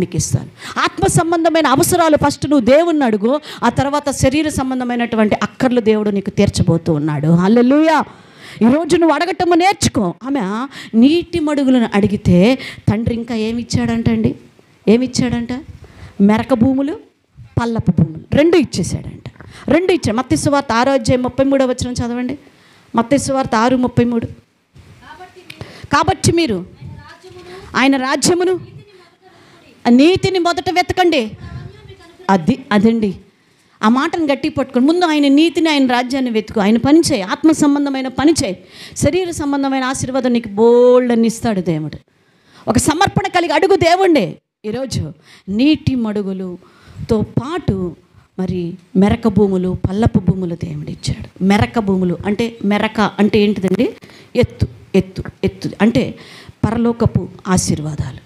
మీకు ఇస్తాను. ఆత్మ సంబంధమైన అవసరాలు ఫస్ట్ నువ్వు దేవుణ్ణి అడుగు, ఆ తర్వాత శరీర సంబంధమైనటువంటి అక్కర్లు దేవుడు నీకు తీర్చబోతూ ఉన్నాడు. హల్లెలూయా. ఈరోజు నువ్వు అడగటము నేర్చుకో. ఆమె నీటి మడుగులను అడిగితే తండ్రి ఇంకా ఏమిచ్చాడంటండి, ఏమిచ్చాడంట, మెరక భూములు, పల్లపు భూములు రెండు ఇచ్చేసాడంట. రెండు ఇచ్చాడు. మత్తయి సువార్త 6:33 చదవండి. మత్తయి సువార్త 6:33. కాబట్టి మీరు ఆయన రాజ్యమును, నీతిని మొదట వెతకండి. అదండి ఆ మాటను గట్టి పట్టుకొని ముందు ఆయన నీతిని, ఆయన రాజ్యాన్ని వెతుకు. ఆయన పని చేయి, ఆత్మ సంబంధమైన పని చేయి. శరీర సంబంధమైన ఆశీర్వాదం నీకు బోల్డ్ అని ఇస్తాడు దేవుడు. ఒక సమర్పణ కలిగి అడుగు దేవుణ్ణి. ఈరోజు నీటి మడుగులుతో పాటు మరి మెరక భూములు, పల్లపు భూములు దేవుడు ఇచ్చాడు. మెరక భూములు అంటే, మెరక అంటే ఏంటిదండి, ఎత్తు ఎత్తు ఎత్తు అంటే పరలోకపు ఆశీర్వాదాలు.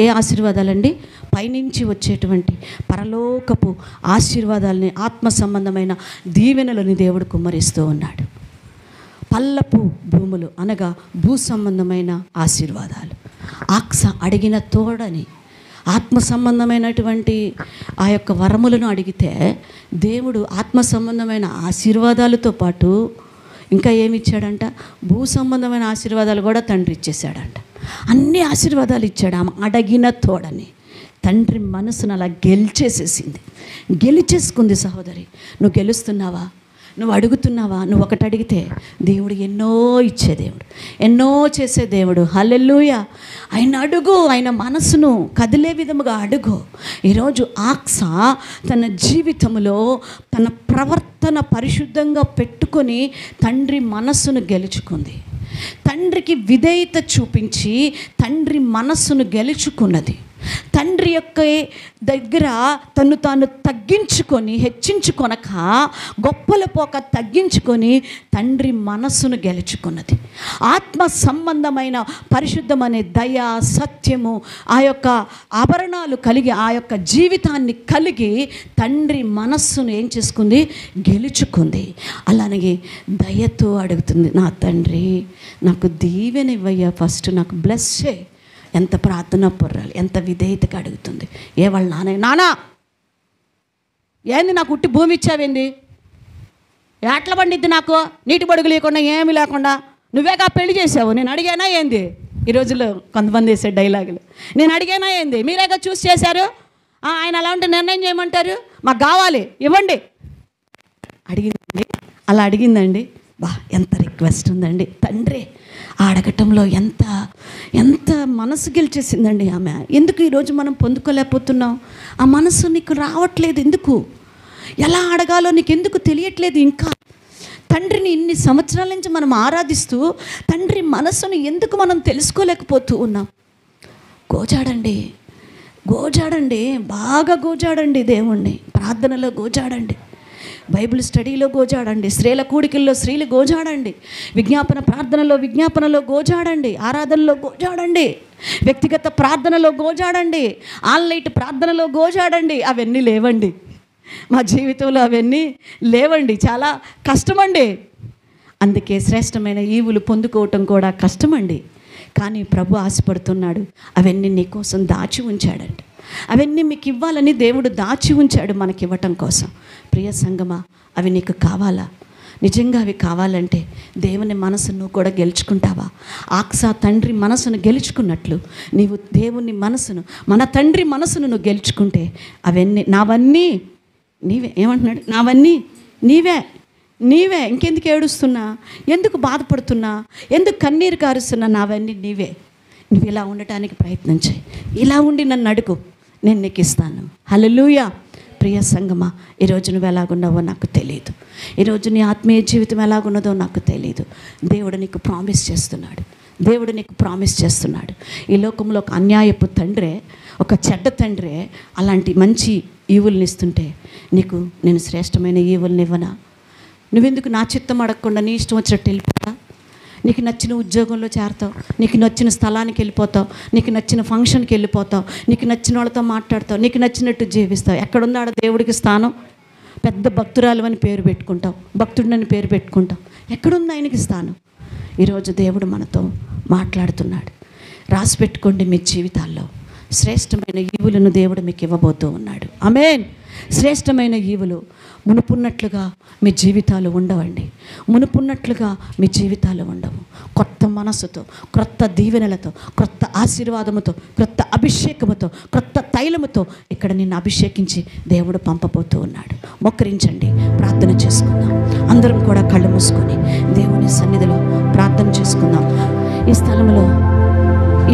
ఏ ఆశీర్వాదాలండి, పైనుంచి వచ్చేటువంటి పరలోకపు ఆశీర్వాదాలని, ఆత్మ సంబంధమైన దీవెనలని దేవుడు కుమ్మరిస్తూ ఉన్నాడు. పల్లపు భూములు అనగా భూ సంబంధమైన ఆశీర్వాదాలు. ఆక్స అడిగిన తోడని ఆత్మ సంబంధమైనటువంటి ఆ యొక్క వరములను అడిగితే దేవుడు ఆత్మ సంబంధమైన ఆశీర్వాదాలతో పాటు ఇంకా ఏమి ఇచ్చాడంట, భూ సంబంధమైన ఆశీర్వాదాలు కూడా తండ్రి ఇచ్చేసాడంట. అన్ని ఆశీర్వాదాలు ఇచ్చాడు ఆమె అడిగిన తోడని. తండ్రి మనసును అలా గెలిచేసుకుంది. సహోదరి, నువ్వు గెలుస్తున్నావా? నువ్వు అడుగుతున్నావా? నువ్వు ఒకటి అడిగితే దేవుడు ఎన్నో ఇచ్చే దేవుడు, ఎన్నో చేసే దేవుడు. హల్లెలూయా. ఆయన అడుగు, ఆయన మనసును కదిలే విధముగా అడుగు. ఈరోజు ఆక్సా తన జీవితంలో తన ప్రవర్తన పరిశుద్ధంగా పెట్టుకొని తండ్రి మనస్సును గెలుచుకుంది. తండ్రికి విధేయత చూపించి తండ్రి మనస్సును గెలుచుకున్నది. తండ్రి యొక్క దగ్గర తను తాను తగ్గించుకొని, హెచ్చించుకొనక, గొప్పల పోక తగ్గించుకొని తండ్రి మనస్సును గెలుచుకున్నది. ఆత్మ సంబంధమైన పరిశుద్ధమనే దయ, సత్యము, ఆ యొక్క ఆభరణాలు కలిగి, ఆ యొక్క జీవితాన్ని కలిగి తండ్రి మనస్సును ఏం చేసుకుంది? గెలుచుకుంది. అలాగే దయతో అడుగుతుంది, నా తండ్రి నాకు దీవెన ఇవ్వయ్యా, ఫస్ట్ నాకు బ్లెస్ చేయి. ఎంత ప్రార్థన పొర్రాలి, ఎంత విధేయతగా అడుగుతుంది. ఏ వాళ్ళ నానా ఏంది నాకు ఉట్టి భూమి ఇచ్చావేంది? ఎట్లా పండిద్ది నాకు? నీటి బడుగు లేకుండా ఏమీ లేకుండా నువ్వేగా పెళ్లి చేసావు, నేను అడిగానా ఏంది? ఈ రోజుల్లో కొంతమంది వేసే డైలాగులు, నేను అడిగానా ఏంది? మీరేగా చూసి చేశారు. ఆయన అలా ఉంటే నిర్ణయం చేయమంటారు, మాకు కావాలి ఇవ్వండి. అడిగిందండి, అలా అడిగిందండి. ఎంత రిక్వెస్ట్ ఉందండి. తండ్రి అడగటంలో ఎంత ఎంత మనసు గెలిచేసిందండి ఆమె. ఎందుకు ఈరోజు మనం పొందుకోలేకపోతున్నాం? ఆ మనసు నీకు రావట్లేదు ఎందుకు? ఎలా అడగాలో నీకు ఎందుకు తెలియట్లేదు? ఇంకా తండ్రిని ఇన్ని సంవత్సరాల నుంచి మనం ఆరాధిస్తూ తండ్రి మనసును ఎందుకు మనం తెలుసుకోలేకపోతూ ఉన్నాం? గోజాడండి, బాగా గోజాడండి దేవుణ్ణి. ప్రార్థనలో గోజాడండి, బైబిల్ స్టడీలో గోజాడండి, స్త్రీల కూడికల్లో స్త్రీలు గోజాడండి, విజ్ఞాపనలో గోజాడండి, ఆరాధనలో గోజాడండి, వ్యక్తిగత ప్రార్థనలో గోజాడండి, ఆన్లైన్ ప్రార్థనలో గోజాడండి. అవన్నీ లేవండి మా జీవితంలో, అవన్నీ లేవండి. చాలా కష్టమండి. అందుకే శ్రేష్టమైన ఈవులు పొందుకోవటం కూడా కష్టమండి. కానీ ప్రభు ఆశపడుతున్నాడు, అవన్నీ నీ కోసం దాచి ఉంచాడండి. అవన్నీ మీకు ఇవ్వాలని దేవుడు దాచి ఉంచాడు, మనకి ఇవ్వటం కోసం. ప్రియ సంగమా, అవి నీకు కావాలా? నిజంగా అవి కావాలంటే దేవుని మనసును నువ్వు కూడా గెలుచుకుంటావా? ఆక్సా తండ్రి మనసును గెలుచుకున్నట్లు నీవు దేవుని మనసును, మన తండ్రి మనసును నువ్వు గెలుచుకుంటే నావన్నీ నీవే. ఏమంటున్నాడు? నావన్నీ నీవే. ఇంకెందుకు ఏడుస్తున్నా? ఎందుకు బాధపడుతున్నా? ఎందుకు కన్నీరు కారుస్తున్నా? నావన్నీ నీవే. నువ్వు ఇలా ఉండటానికి ప్రయత్నం చేయి. ఇలా ఉండి నన్ను అడుగు, నేను నీకు ఇస్తాను. హల్లెలూయా. ప్రియ సంగమా, ఈరోజు నువ్వు ఎలాగున్నావో నాకు తెలియదు. ఈరోజు నీ ఆత్మీయ జీవితం ఎలాగున్నదో నాకు తెలియదు. దేవుడు నీకు ప్రామిస్ చేస్తున్నాడు. ఈ లోకంలో ఒక అన్యాయపు తండ్రే, ఒక చెడ్డ తండ్రే అలాంటి మంచి ఈవుల్ని ఇస్తుంటే నీకు నేను శ్రేష్టమైన ఈవుల్ని ఇవ్వనా? నువ్వెందుకు నా చిత్తం అడగకుండా నీ ఇష్టం వచ్చినట్టు వెళ్ళిపోతా? నీకు నచ్చిన ఉద్యోగంలో చేరతావు, నీకు నచ్చిన స్థలానికి వెళ్ళిపోతావు, నీకు నచ్చిన ఫంక్షన్కి వెళ్ళిపోతావు, నీకు నచ్చిన వాళ్ళతో మాట్లాడతావు, నీకు నచ్చినట్టు జీవిస్తావు. ఎక్కడుందాడ దేవుడికి స్థానం? పెద్ద భక్తురాలు అని పేరు పెట్టుకుంటావు, భక్తుడిని పేరు పెట్టుకుంటావు. ఎక్కడుంది ఆయనకి స్థానం? ఈరోజు దేవుడు మనతో మాట్లాడుతున్నాడు. రాసి పెట్టుకోండి, మీ జీవితాల్లో శ్రేష్టమైన ఈవులను దేవుడు మీకు ఇవ్వబోతూ ఉన్నాడు. ఆమేన్. శ్రేష్టమైన ఈవులు మునుపున్నట్లుగా మీ జీవితాలు ఉండవండి. మీ జీవితాలు ఉండవు. కొత్త మనసుతో, క్రొత్త దీవెనలతో, క్రొత్త ఆశీర్వాదముతో, క్రొత్త అభిషేకముతో, క్రొత్త తైలముతో ఇక్కడ నిన్ను అభిషేకించి దేవుడు పంపబోతూ ఉన్నాడు. మోకరించండి, ప్రార్థన చేసుకుందాం. అందరం కూడా కళ్ళు మూసుకొని దేవుని సన్నిధిలో ప్రార్థన చేసుకుందాం. ఈ స్థలంలో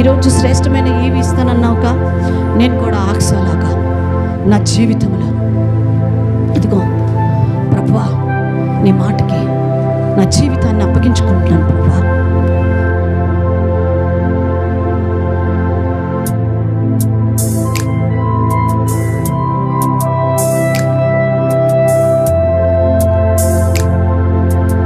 ఈరోజు శ్రేష్టమైన ఈవి ఇస్తానన్నావుగా, నేను కూడా ఆక్సాలాగా నా జీవితంలో ఇదిగో ప్రభువా, నీ మాటకి నా జీవితాన్ని అప్పగించుకో